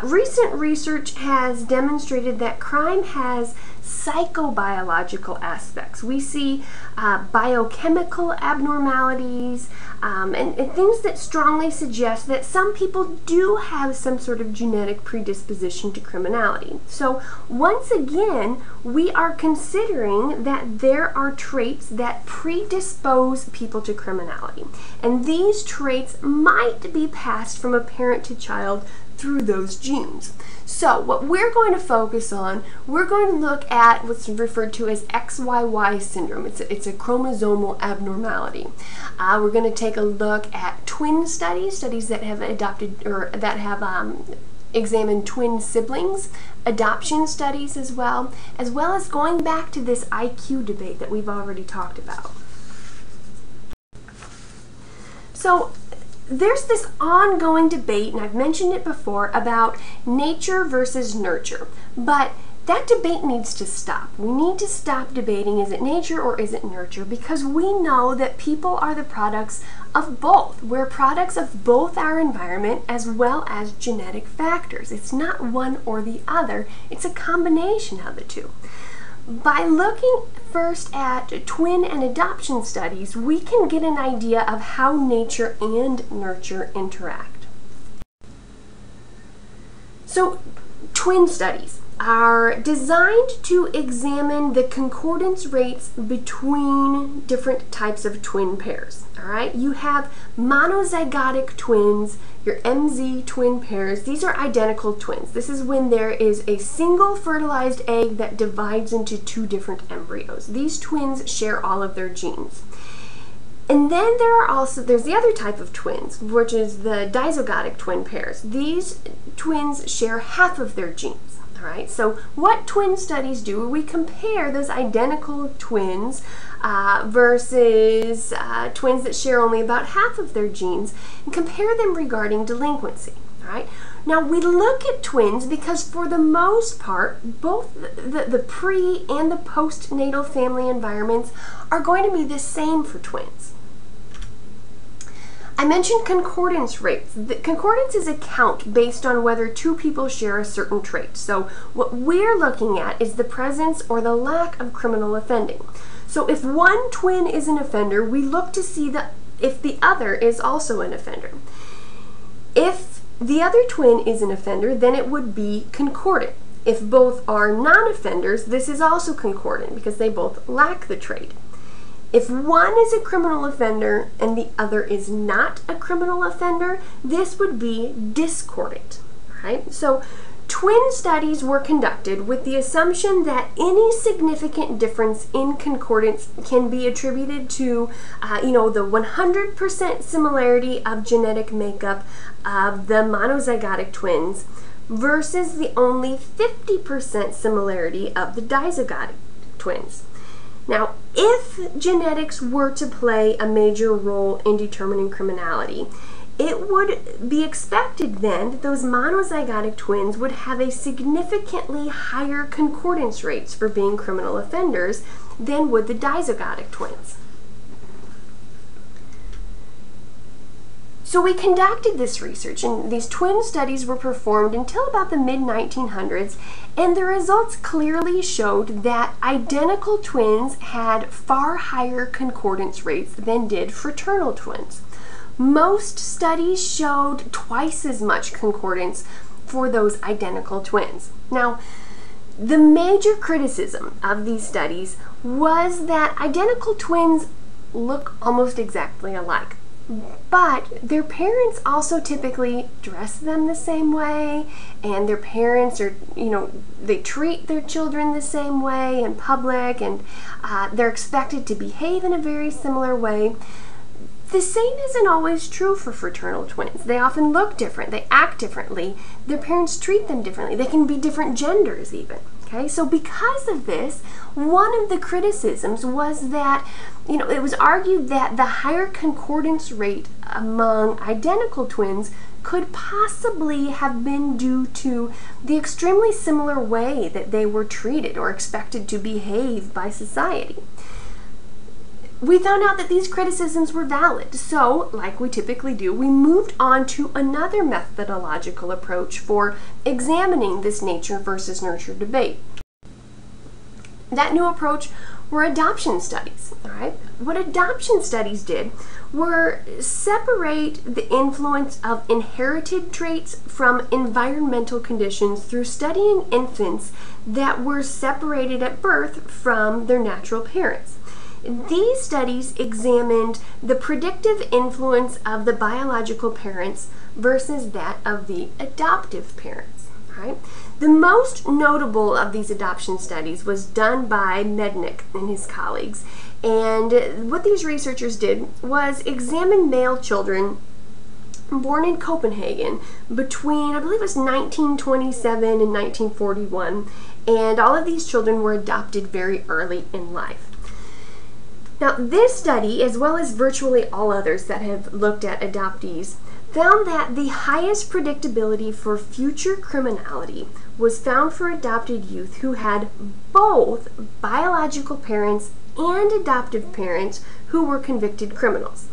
Recent research has demonstrated that crime has psychobiological aspects. We see biochemical abnormalities and things that strongly suggest that some people do have some sort of genetic predisposition to criminality. So once again, we are considering that there are traits that predispose people to criminality, and these traits might be passed from a parent to child through those genes. So what we're going to focus on, we're going to look at what's referred to as XYY syndrome. It's a chromosomal abnormality. We're going to take a look at twin studies that have adopted or that have examined twin siblings, adoption studies as well as going back to this IQ debate that we've already talked about. So there's this ongoing debate, and I've mentioned it before, about nature versus nurture, but that debate needs to stop. We need to stop debating, is it nature or is it nurture, because we know that people are the products of both. We're products of both our environment as well as genetic factors. It's not one or the other, it's a combination of the two. By looking first at twin and adoption studies, we can get an idea of how nature and nurture interact. So, twin studies. are designed to examine the concordance rates between different types of twin pairs. All right, you have monozygotic twins, your MZ twin pairs. These are identical twins. This is when there is a single fertilized egg that divides into two different embryos. These twins share all of their genes. And then there's the other type of twins, which is the dizygotic twin pairs. These twins share half of their genes. All right, so what twin studies do, we compare those identical twins versus twins that share only about half of their genes and compare them regarding delinquency. All right, now we look at twins because for the most part, both the pre and the postnatal family environments are going to be the same for twins. I mentioned concordance rates. Concordance is a count based on whether two people share a certain trait. So what we're looking at is the presence or the lack of criminal offending. So if one twin is an offender, we look to see if the other is also an offender. If the other twin is an offender, then it would be concordant. If both are non-offenders, this is also concordant because they both lack the trait. If one is a criminal offender and the other is not a criminal offender, this would be discordant. Right? So twin studies were conducted with the assumption that any significant difference in concordance can be attributed to, the 100% similarity of genetic makeup of the monozygotic twins versus the only 50% similarity of the dizygotic twins. Now, if genetics were to play a major role in determining criminality, it would be expected then that those monozygotic twins would have a significantly higher concordance rates for being criminal offenders than would the dizygotic twins. So we conducted this research, and these twin studies were performed until about the mid-1900s, and the results clearly showed that identical twins had far higher concordance rates than did fraternal twins. Most studies showed twice as much concordance for those identical twins. Now, the major criticism of these studies was that identical twins look almost exactly alike. But their parents also typically dress them the same way, and their parents are, they treat their children the same way in public, and they're expected to behave in a very similar way. The same isn't always true for fraternal twins. They often look different, they act differently, their parents treat them differently, they can be different genders even. Okay, so because of this, one of the criticisms was that, it was argued that the higher concordance rate among identical twins could possibly have been due to the extremely similar way that they were treated or expected to behave by society. We found out that these criticisms were valid, so, like we typically do, we moved on to another methodological approach for examining this nature versus nurture debate. That new approach were adoption studies. All right? What adoption studies did were separate the influence of inherited traits from environmental conditions through studying infants that were separated at birth from their natural parents. These studies examined the predictive influence of the biological parents versus that of the adoptive parents. Right? The most notable of these adoption studies was done by Mednick and his colleagues, and what these researchers did was examine male children born in Copenhagen between, I believe it was 1927 and 1941, and all of these children were adopted very early in life. Now, this study, as well as virtually all others that have looked at adoptees, found that the highest predictability for future criminality was found for adopted youth who had both biological parents and adoptive parents who were convicted criminals.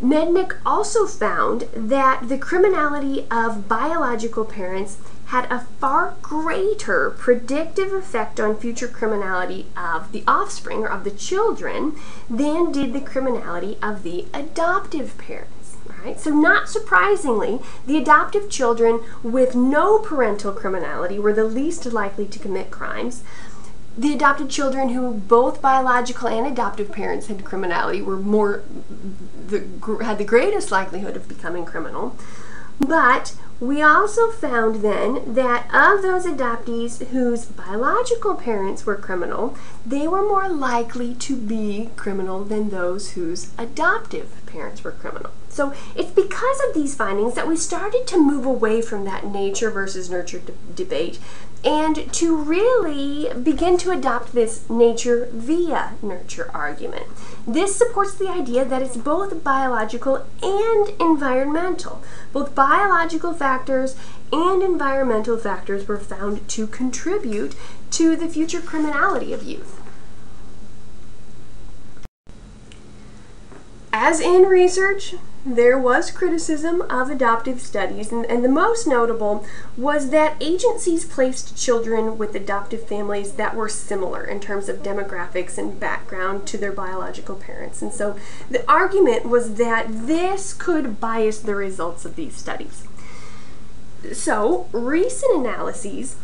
Mednick also found that the criminality of biological parents had a far greater predictive effect on future criminality of the offspring or of the children than did the criminality of the adoptive parents. Right? So not surprisingly, the adoptive children with no parental criminality were the least likely to commit crimes. The adopted children who both biological and adoptive parents had criminality were had the greatest likelihood of becoming criminal. But we also found then that of those adoptees whose biological parents were criminal, they were more likely to be criminal than those whose adoptive parents were criminal. So it's because of these findings that we started to move away from that nature versus nurture debate and to really begin to adopt this nature via nurture argument. This supports the idea that it's both biological and environmental. Both biological factors and environmental factors were found to contribute to the future criminality of youth. As in research, there was criticism of adoptive studies, and the most notable was that agencies placed children with adoptive families that were similar in terms of demographics and background to their biological parents. And so the argument was that this could bias the results of these studies. So recent analyses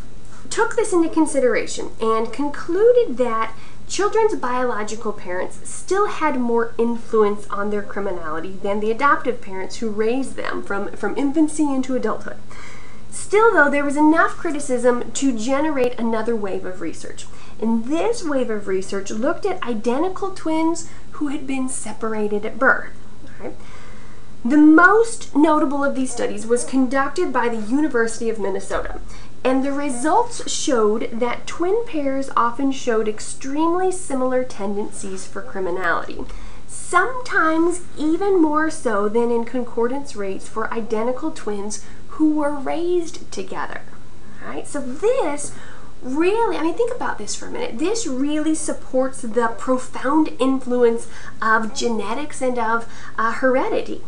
took this into consideration and concluded that children's biological parents still had more influence on their criminality than the adoptive parents who raised them from infancy into adulthood. Still, though, there was enough criticism to generate another wave of research. And this wave of research looked at identical twins who had been separated at birth. Right? The most notable of these studies was conducted by the University of Minnesota. And the results showed that twin pairs often showed extremely similar tendencies for criminality, sometimes even more so than in concordance rates for identical twins who were raised together. Right? So this really, think about this for a minute. This really supports the profound influence of genetics and of heredity.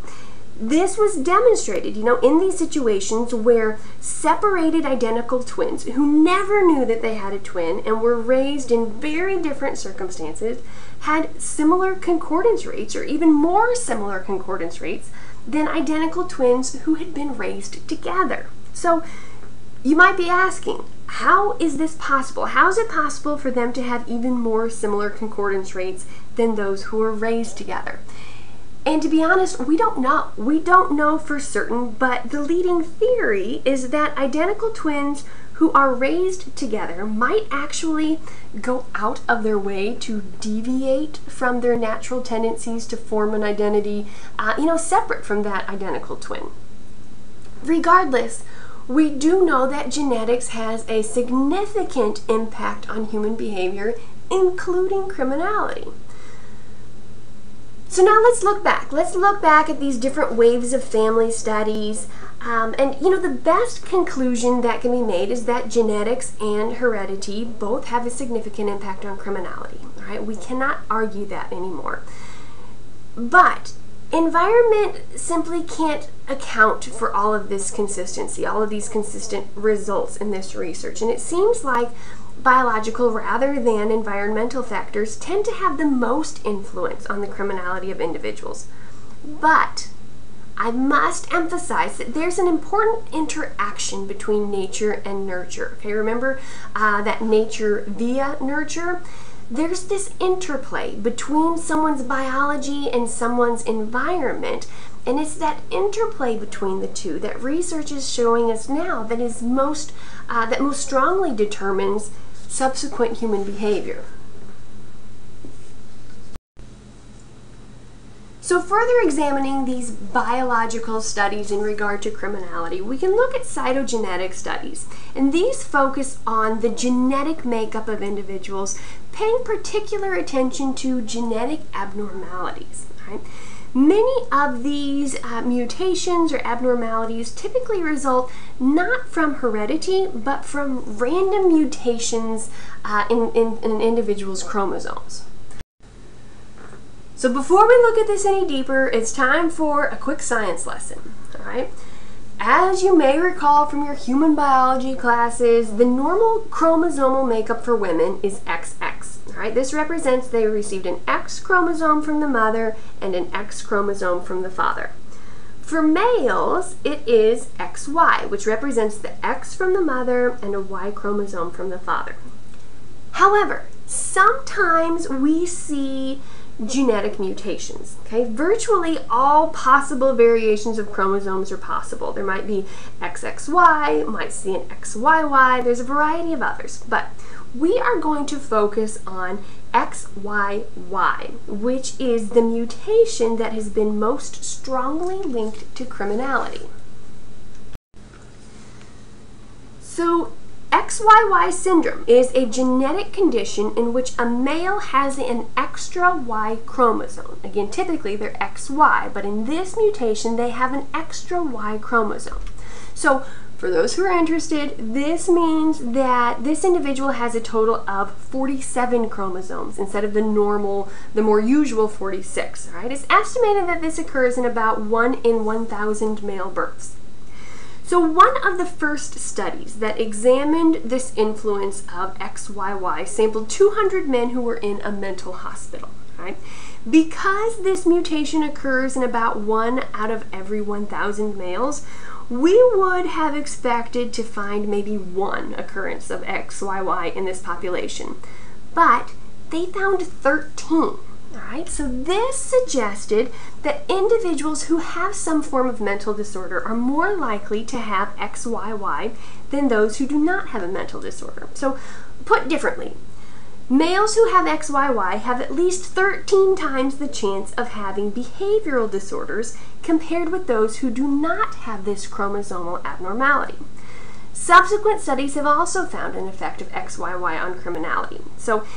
This was demonstrated, in these situations where separated identical twins who never knew that they had a twin and were raised in very different circumstances had similar concordance rates, or even more similar concordance rates, than identical twins who had been raised together. So you might be asking, how is this possible? How is it possible for them to have even more similar concordance rates than those who were raised together? And to be honest, we don't know. We don't know for certain, but the leading theory is that identical twins who are raised together might actually go out of their way to deviate from their natural tendencies to form an identity, separate from that identical twin. Regardless, we do know that genetics has a significant impact on human behavior, including criminality. So now let's look back. Let's look back at these different waves of family studies. The best conclusion that can be made is that genetics and heredity both have a significant impact on criminality. All right? We cannot argue that anymore. But environment simply can't account for all of this consistency, all of these consistent results in this research. And it seems like biological rather than environmental factors tend to have the most influence on the criminality of individuals. But I must emphasize that there's an important interaction between nature and nurture. Okay, remember that nature via nurture? There's this interplay between someone's biology and someone's environment, and it's that interplay between the two that research is showing us now that is most strongly determines subsequent human behavior. So further examining these biological studies in regard to criminality, we can look at cytogenetic studies, and these focus on the genetic makeup of individuals, paying particular attention to genetic abnormalities. Right? Many of these mutations or abnormalities typically result not from heredity, but from random mutations in an individual's chromosomes. So before we look at this any deeper, it's time for a quick science lesson. All right? As you may recall from your human biology classes, the normal chromosomal makeup for women is XX. Right? This represents they received an X chromosome from the mother and an X chromosome from the father. For males, it is XY, which represents the X from the mother and a Y chromosome from the father. However, sometimes we see genetic mutations. Okay, virtually all possible variations of chromosomes are possible. There might be XXY, might see an XYY, there's a variety of others, but we are going to focus on XYY, which is the mutation that has been most strongly linked to criminality. So XYY syndrome is a genetic condition in which a male has an extra Y chromosome. Again, typically they're XY, but in this mutation they have an extra Y chromosome. So for those who are interested, this means that this individual has a total of 47 chromosomes instead of the more usual 46. Right? It's estimated that this occurs in about 1 in 1,000 male births. So one of the first studies that examined this influence of XYY sampled 200 men who were in a mental hospital. Right? Because this mutation occurs in about 1 out of every 1,000 males, we would have expected to find maybe 1 occurrence of XYY in this population, but they found 13. All right, so this suggested that individuals who have some form of mental disorder are more likely to have XYY than those who do not have a mental disorder. So, put differently, males who have XYY have at least 13 times the chance of having behavioral disorders compared with those who do not have this chromosomal abnormality. Subsequent studies have also found an effect of XYY on criminality. So,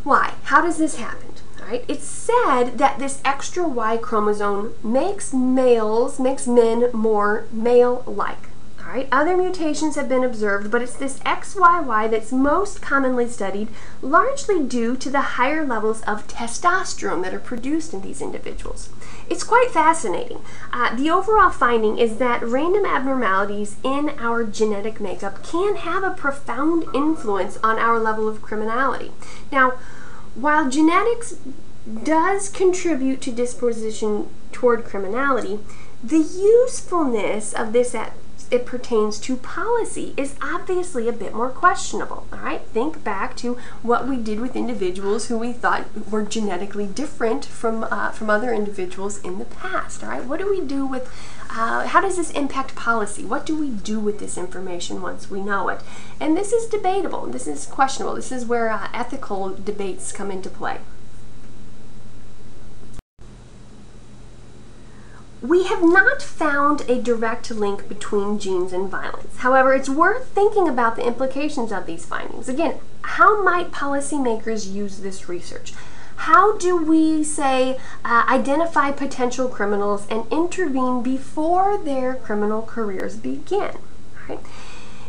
why? How does this happen? Right? It's said that this extra Y chromosome makes men more male-like. All right? Other mutations have been observed, but it's this XYY that's most commonly studied, largely due to the higher levels of testosterone that are produced in these individuals. It's quite fascinating. The overall finding is that random abnormalities in our genetic makeup can have a profound influence on our level of criminality. Now, while genetics does contribute to disposition toward criminality, the usefulness of this as it pertains to policy is obviously a bit more questionable. All right, think back to what we did with individuals who we thought were genetically different from other individuals in the past. All right, what do we do with? How does this impact policy? What do we do with this information once we know it? And this is debatable. This is questionable. This is where ethical debates come into play. We have not found a direct link between genes and violence. However, it's worth thinking about the implications of these findings. Again, how might policymakers use this research? How do we, say, identify potential criminals and intervene before their criminal careers begin? Right?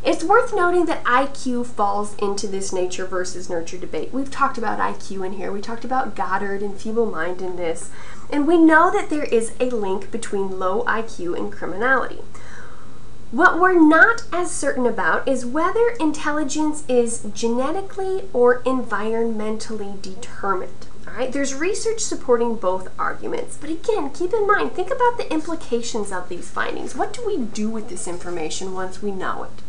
It's worth noting that IQ falls into this nature versus nurture debate. We've talked about IQ in here. We talked about Goddard and feeble-mindedness. And we know that there is a link between low IQ and criminality. What we're not as certain about is whether intelligence is genetically or environmentally determined. All right? There's research supporting both arguments, but again, keep in mind, think about the implications of these findings. What do we do with this information once we know it?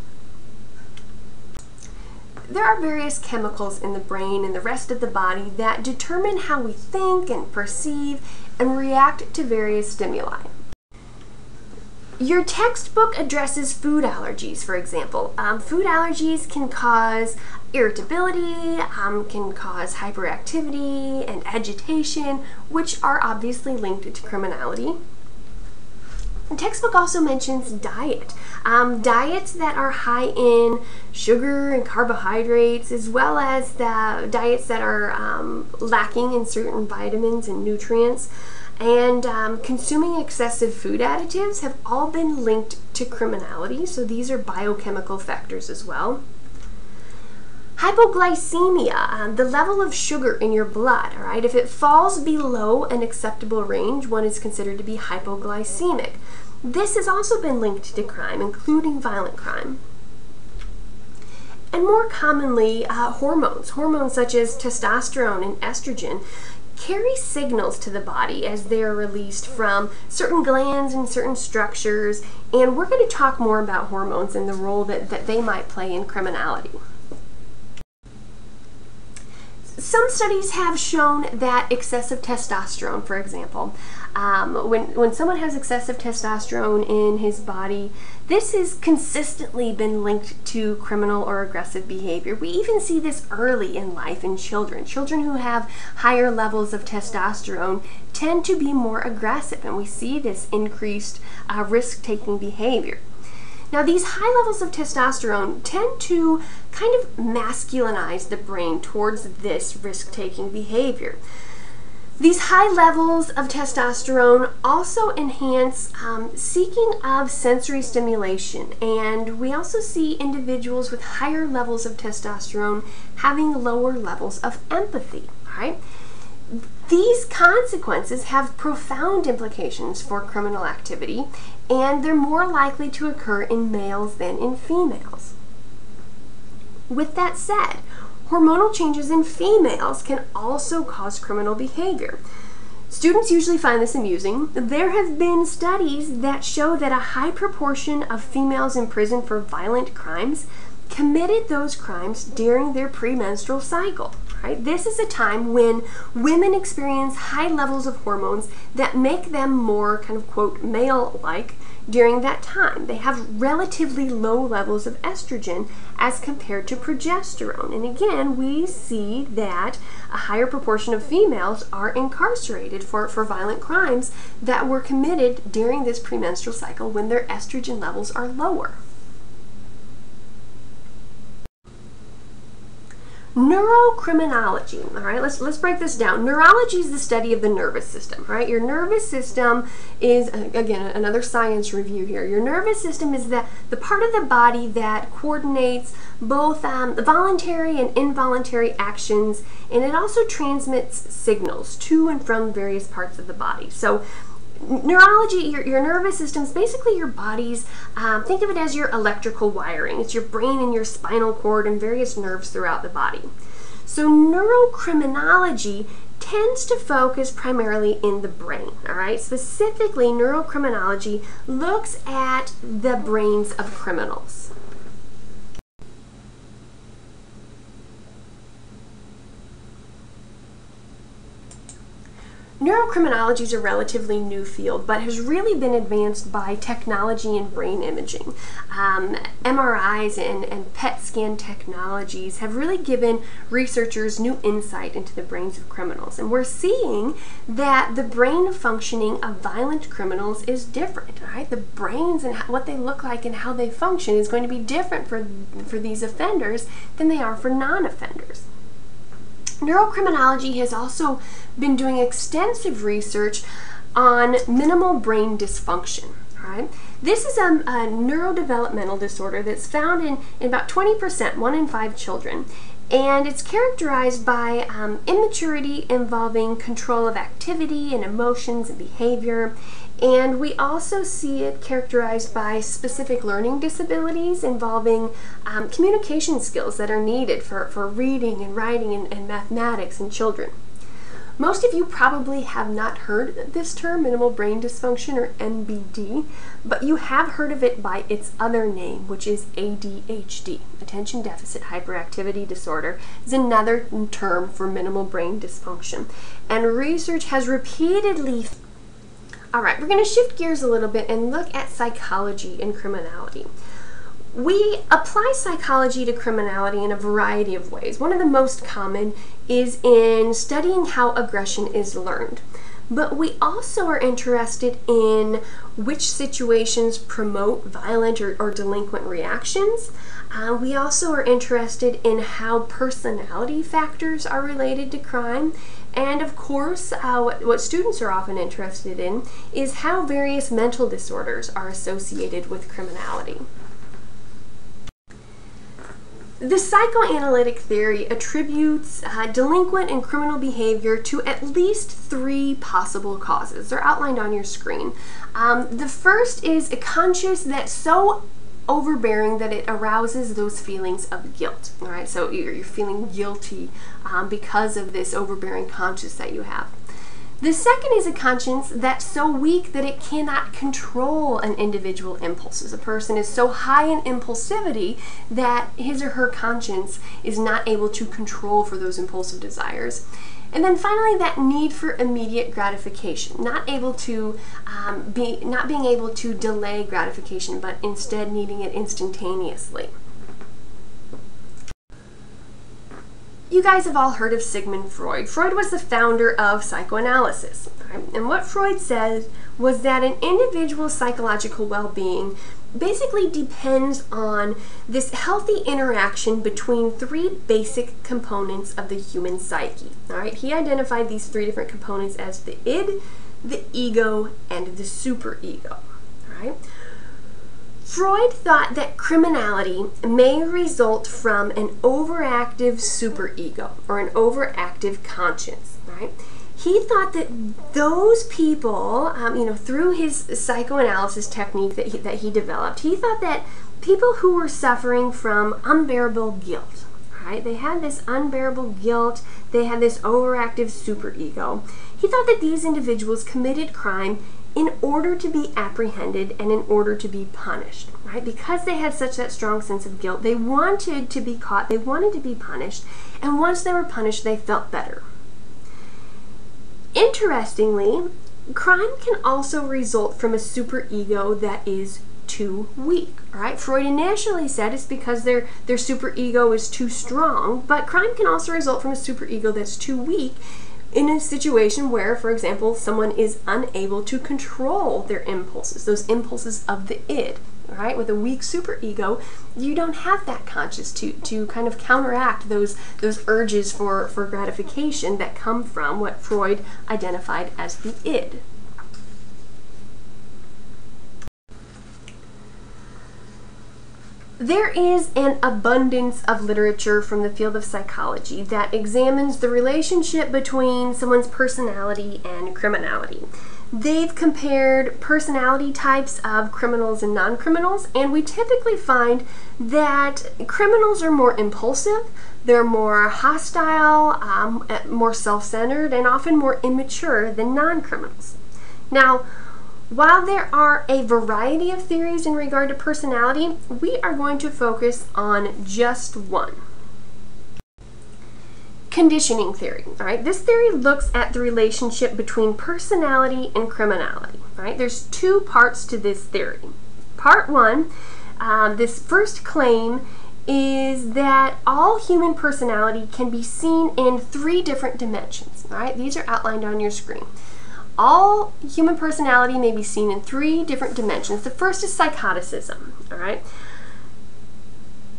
There are various chemicals in the brain and the rest of the body that determine how we think and perceive and react to various stimuli. Your textbook addresses food allergies, for example. Food allergies can cause irritability, can cause hyperactivity and agitation, which are obviously linked to criminality. The textbook also mentions diet. Diets that are high in sugar and carbohydrates, as well as the diets that are lacking in certain vitamins and nutrients, and consuming excessive food additives have all been linked to criminality, so these are biochemical factors as well. Hypoglycemia, the level of sugar in your blood, all right? If it falls below an acceptable range, one is considered to be hypoglycemic. This has also been linked to crime, including violent crime. And more commonly, hormones such as testosterone and estrogen carry signals to the body as they're released from certain glands and certain structures, and we're going to talk more about hormones and the role that they might play in criminality. Some studies have shown that excessive testosterone, for example, when someone has excessive testosterone in his body, this has consistently been linked to criminal or aggressive behavior. We even see this early in life in children. Children who have higher levels of testosterone tend to be more aggressive, and we see this increased risk-taking behavior. Now, these high levels of testosterone tend to kind of masculinize the brain towards this risk-taking behavior. These high levels of testosterone also enhance seeking of sensory stimulation, and we also see individuals with higher levels of testosterone having lower levels of empathy, right? These consequences have profound implications for criminal activity, and they're more likely to occur in males than in females. With that said, hormonal changes in females can also cause criminal behavior. Students usually find this amusing. There have been studies that show that a high proportion of females in prison for violent crimes committed those crimes during their premenstrual cycle. Right? This is a time when women experience high levels of hormones that make them more kind of, quote, male-like during that time. They have relatively low levels of estrogen as compared to progesterone. And again, we see that a higher proportion of females are incarcerated for violent crimes that were committed during this premenstrual cycle when their estrogen levels are lower. Neurocriminology. All right, let's break this down. Neurology is the study of the nervous system. Right, your nervous system is, again, another science review here. Your nervous system is the part of the body that coordinates both voluntary and involuntary actions, and it also transmits signals to and from various parts of the body. So neurology, your nervous system is basically your body's, think of it as your electrical wiring. It's your brain and your spinal cord and various nerves throughout the body. So neurocriminology tends to focus primarily in the brain, all right? Specifically, neurocriminology looks at the brains of criminals. Neurocriminology is a relatively new field, but has really been advanced by technology and brain imaging. MRIs and PET scan technologies have really given researchers new insight into the brains of criminals. And we're seeing that the brain functioning of violent criminals is different, right? The brains and what they look like and how they function is going to be different for these offenders than they are for non-offenders. Neurocriminology has also been doing extensive research on minimal brain dysfunction. Right? This is a neurodevelopmental disorder that's found in about 20%, 1 in 5 children. And it's characterized by immaturity involving control of activity and emotions and behavior. And we also see it characterized by specific learning disabilities involving communication skills that are needed for reading and writing and mathematics in children. Most of you probably have not heard this term, minimal brain dysfunction, or MBD, but you have heard of it by its other name, which is ADHD. Attention Deficit Hyperactivity Disorder is another term for minimal brain dysfunction. And research has repeatedly... All right, we're going to shift gears a little bit and look at psychology and criminality. We apply psychology to criminality in a variety of ways. One of the most common is in studying how aggression is learned. But we also are interested in which situations promote violent or delinquent reactions. We also are interested in how personality factors are related to crime. And of course, what students are often interested in is how various mental disorders are associated with criminality. The psychoanalytic theory attributes delinquent and criminal behavior to at least 3 possible causes. They're outlined on your screen. The first is a conscience that so overbearing that it arouses those feelings of guilt. All right, so you're feeling guilty because of this overbearing conscience that you have. The second is a conscience that's so weak that it cannot control an individual impulses. A person is so high in impulsivity that his or her conscience is not able to control for those impulsive desires. And then finally, that need for immediate gratification, not being able to delay gratification, but instead needing it instantaneously. You guys have all heard of Sigmund Freud. Freud was the founder of psychoanalysis. Right? And what Freud said was that an individual's psychological well-being basically depends on this healthy interaction between three basic components of the human psyche. All right? He identified these three different components as the id, the ego, and the superego. All right? Freud thought that criminality may result from an overactive superego or an overactive conscience, right? He thought that those people, through his psychoanalysis technique that he developed, he thought that people who were suffering from unbearable guilt, right? They had this unbearable guilt, they had this overactive superego. He thought that these individuals committed crime in order to be apprehended and in order to be punished, right? Because they had such that strong sense of guilt, they wanted to be caught, they wanted to be punished, and once they were punished, they felt better. Interestingly, crime can also result from a superego that is too weak, right? Freud initially said it's because their superego is too strong, but crime can also result from a superego that's too weak in a situation where, for example, someone is unable to control their impulses, those impulses of the id, right? With a weak superego, you don't have that conscience to kind of counteract those urges for gratification that come from what Freud identified as the id. There is an abundance of literature from the field of psychology that examines the relationship between someone's personality and criminality. They've compared personality types of criminals and non-criminals, and we typically find that criminals are more impulsive, they're more hostile, more self-centered, and often more immature than non-criminals. Now, while there are a variety of theories in regard to personality, we are going to focus on just one. Conditioning theory. All right, this theory looks at the relationship between personality and criminality. All right, there's two parts to this theory. Part one, this first claim is that all human personality can be seen in three different dimensions. All right, these are outlined on your screen. All human personality may be seen in three different dimensions. The first is psychoticism, all right?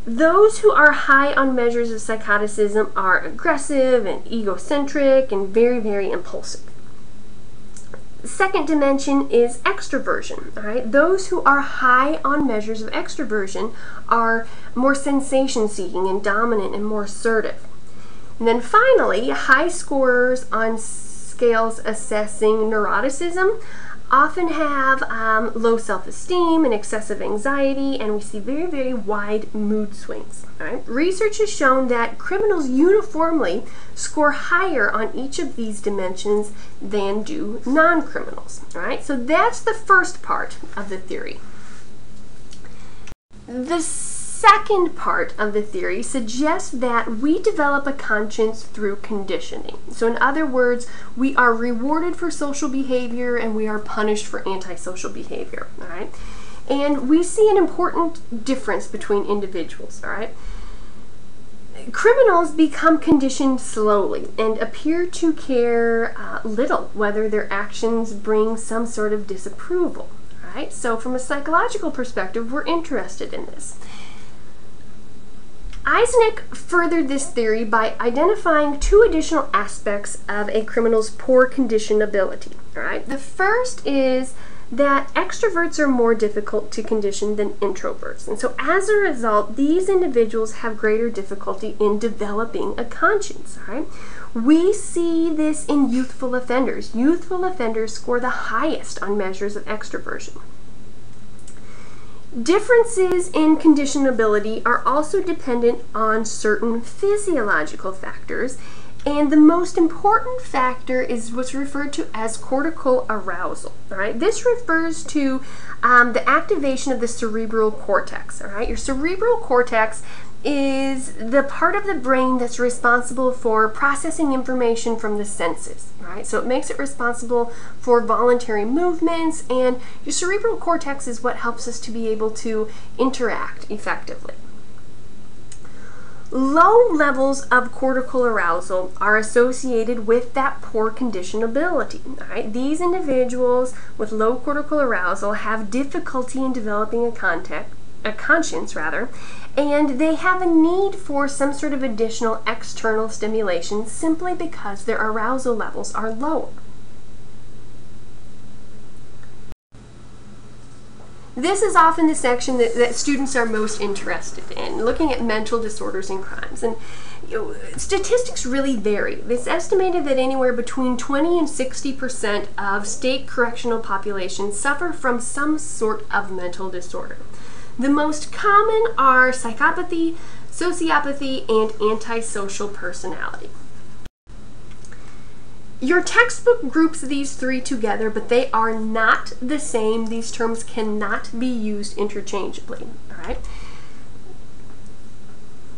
Those who are high on measures of psychoticism are aggressive and egocentric and very, very impulsive. The second dimension is extroversion, all right? Those who are high on measures of extroversion are more sensation-seeking and dominant and more assertive. And then finally, high scorers on scales assessing neuroticism often have low self-esteem and excessive anxiety, and we see very, very wide mood swings. All right? Research has shown that criminals uniformly score higher on each of these dimensions than do non-criminals. All right? So that's the first part of the theory. The second part of the theory suggests that we develop a conscience through conditioning. So in other words, we are rewarded for social behavior and we are punished for antisocial behavior, all right? And we see an important difference between individuals, all right? Criminals become conditioned slowly and appear to care little whether their actions bring some sort of disapproval, all right? So from a psychological perspective, we're interested in this. Eisnick furthered this theory by identifying two additional aspects of a criminal's poor conditionability. All right? The first is that extroverts are more difficult to condition than introverts. And so as a result, these individuals have greater difficulty in developing a conscience. All right? We see this in youthful offenders. Youthful offenders score the highest on measures of extroversion. Differences in conditionability are also dependent on certain physiological factors, and the most important factor is what's referred to as cortical arousal. All right, this refers to the activation of the cerebral cortex. All right, your cerebral cortex is the part of the brain that's responsible for processing information from the senses, right? So it makes it responsible for voluntary movements, and your cerebral cortex is what helps us to be able to interact effectively. Low levels of cortical arousal are associated with that poor conditionability. Right? These individuals with low cortical arousal have difficulty in developing a conscience, and they have a need for some sort of additional external stimulation simply because their arousal levels are lower. This is often the section that students are most interested in, looking at mental disorders and crimes. And statistics really vary. It's estimated that anywhere between 20 and 60% of state correctional populations suffer from some sort of mental disorder. The most common are psychopathy, sociopathy, and antisocial personality. Your textbook groups these three together, but they are not the same. These terms cannot be used interchangeably. All right?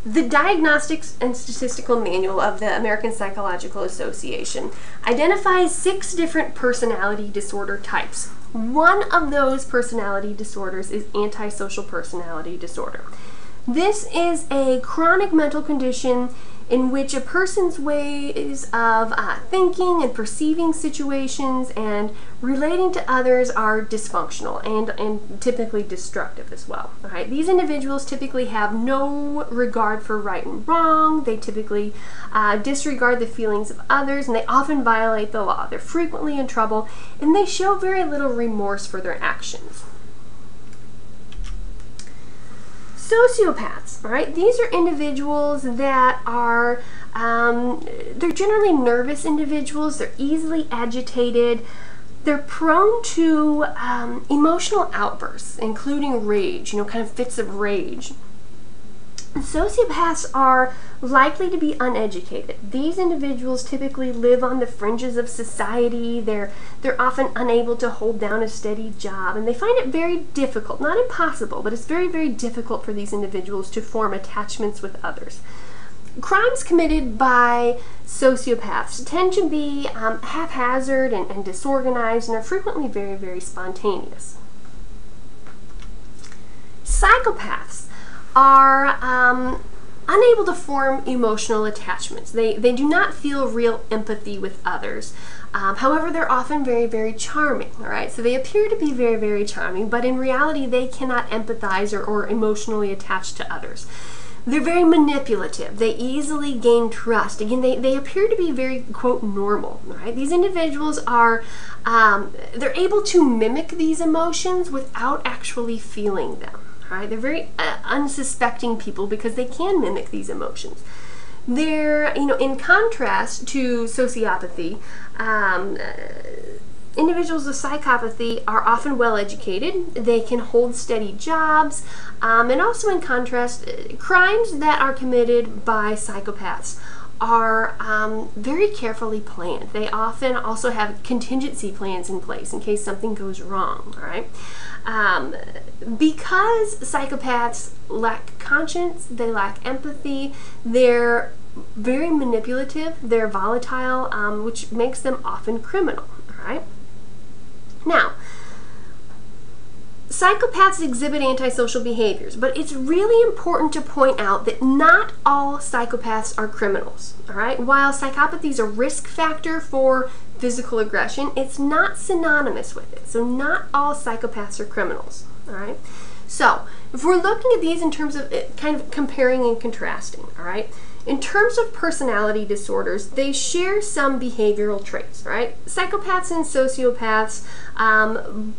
The Diagnostics and Statistical Manual of the American Psychological Association identifies 6 different personality disorder types. One of those personality disorders is antisocial personality disorder. This is a chronic mental condition in which a person's ways of thinking and perceiving situations and relating to others are dysfunctional and typically destructive as well. All right? These individuals typically have no regard for right and wrong. They typically disregard the feelings of others, and they often violate the law. They're frequently in trouble, and they show very little remorse for their actions. Sociopaths, all right? These are individuals that are, they're generally nervous individuals. They're easily agitated. They're prone to emotional outbursts, including rage, kind of fits of rage. Sociopaths are likely to be uneducated. These individuals typically live on the fringes of society. They're often unable to hold down a steady job, and they find it very difficult, not impossible, but it's very, very difficult for these individuals to form attachments with others. Crimes committed by sociopaths tend to be haphazard and disorganized, and are frequently very, very spontaneous. Psychopaths are unable to form emotional attachments. They do not feel real empathy with others. However, they're often very, very charming. All right, so they appear to be very, very charming, but in reality, they cannot empathize or emotionally attach to others. They're very manipulative. They easily gain trust. Again, they appear to be very, quote, normal. Right? These individuals are, they're able to mimic these emotions without actually feeling them. Right? They're very unsuspecting people because they can mimic these emotions. They're, in contrast to sociopathy, individuals with psychopathy are often well educated. They can hold steady jobs, and also in contrast, crimes that are committed by psychopaths are very carefully planned. They often also have contingency plans in place in case something goes wrong. All right. Because psychopaths lack conscience, they lack empathy, they're very manipulative, they're volatile, which makes them often criminal. All right. Now, psychopaths exhibit antisocial behaviors, but it's really important to point out that not all psychopaths are criminals. All right. While psychopathy is a risk factor for physical aggression, it's not synonymous with it. So not all psychopaths are criminals. All right. So if we're looking at these in terms of kind of comparing and contrasting, all right, in terms of personality disorders, they share some behavioral traits, right? Psychopaths and sociopaths,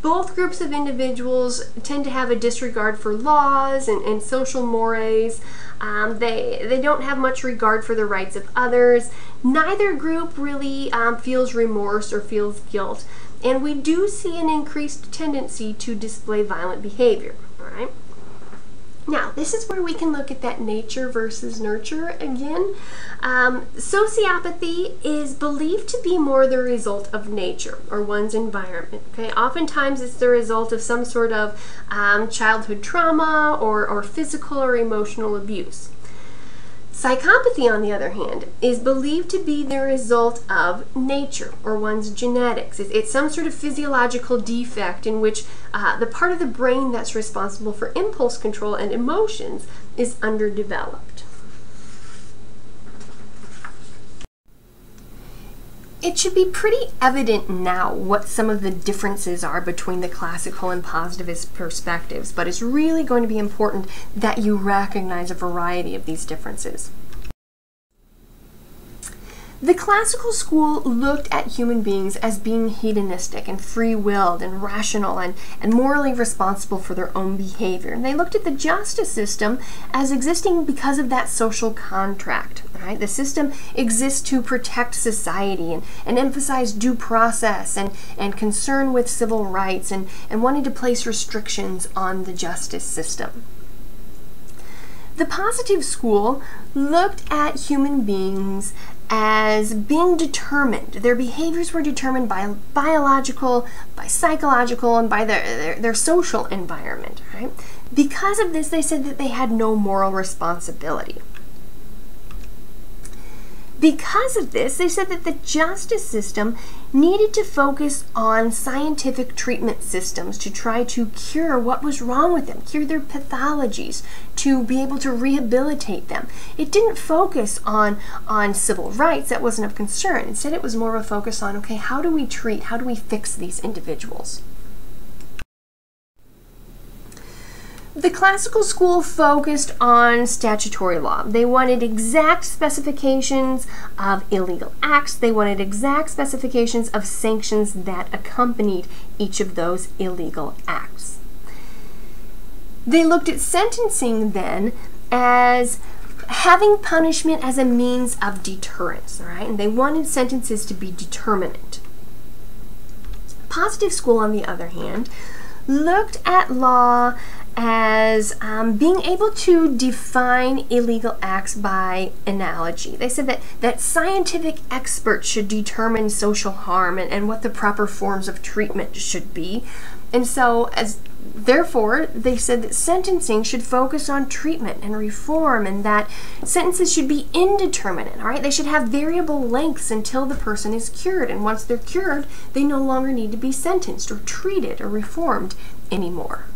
both groups of individuals tend to have a disregard for laws and social mores. They don't have much regard for the rights of others. Neither group really feels remorse or feels guilt. and we do see an increased tendency to display violent behavior. All right. Now, this is where we can look at that nature versus nurture again. Sociopathy is believed to be more the result of nature or one's environment. Okay, oftentimes it's the result of some sort of childhood trauma or physical or emotional abuse. Psychopathy, on the other hand, is believed to be the result of nature or one's genetics. It's some sort of physiological defect in which the part of the brain that's responsible for impulse control and emotions is underdeveloped. It should be pretty evident now what some of the differences are between the classical and positivist perspectives, but it's really going to be important that you recognize a variety of these differences. The classical school looked at human beings as being hedonistic and free-willed and rational and morally responsible for their own behavior. And they looked at the justice system as existing because of that social contract. Right? The system exists to protect society and emphasize due process and concern with civil rights and wanted to place restrictions on the justice system. The positive school looked at human beings as being determined. Their behaviors were determined by biological, by psychological, and by their social environment. Right? Because of this, they said that they had no moral responsibility. Because of this, they said that the justice system needed to focus on scientific treatment systems to try to cure what was wrong with them, cure their pathologies, to be able to rehabilitate them. It didn't focus on civil rights. That wasn't of concern. Instead, it was more of a focus on, okay, how do we treat, how do we fix these individuals? The classical school focused on statutory law. They wanted exact specifications of illegal acts. They wanted exact specifications of sanctions that accompanied each of those illegal acts. They looked at sentencing then as having punishment as a means of deterrence, all right? And they wanted sentences to be determinate. Positive school, on the other hand, looked at law as being able to define illegal acts by analogy. They said that scientific experts should determine social harm and what the proper forms of treatment should be. And so, therefore, they said that sentencing should focus on treatment and reform, and that sentences should be indeterminate, all right? They should have variable lengths until the person is cured, and once they're cured, they no longer need to be sentenced or treated or reformed anymore.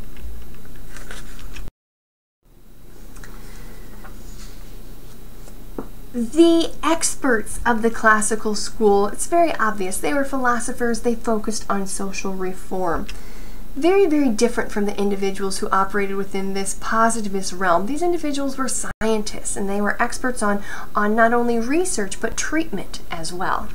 The experts of the classical school, it's very obvious, they were philosophers, they focused on social reform. Very, very different from the individuals who operated within this positivist realm. These individuals were scientists, and they were experts on not only research, but treatment as well.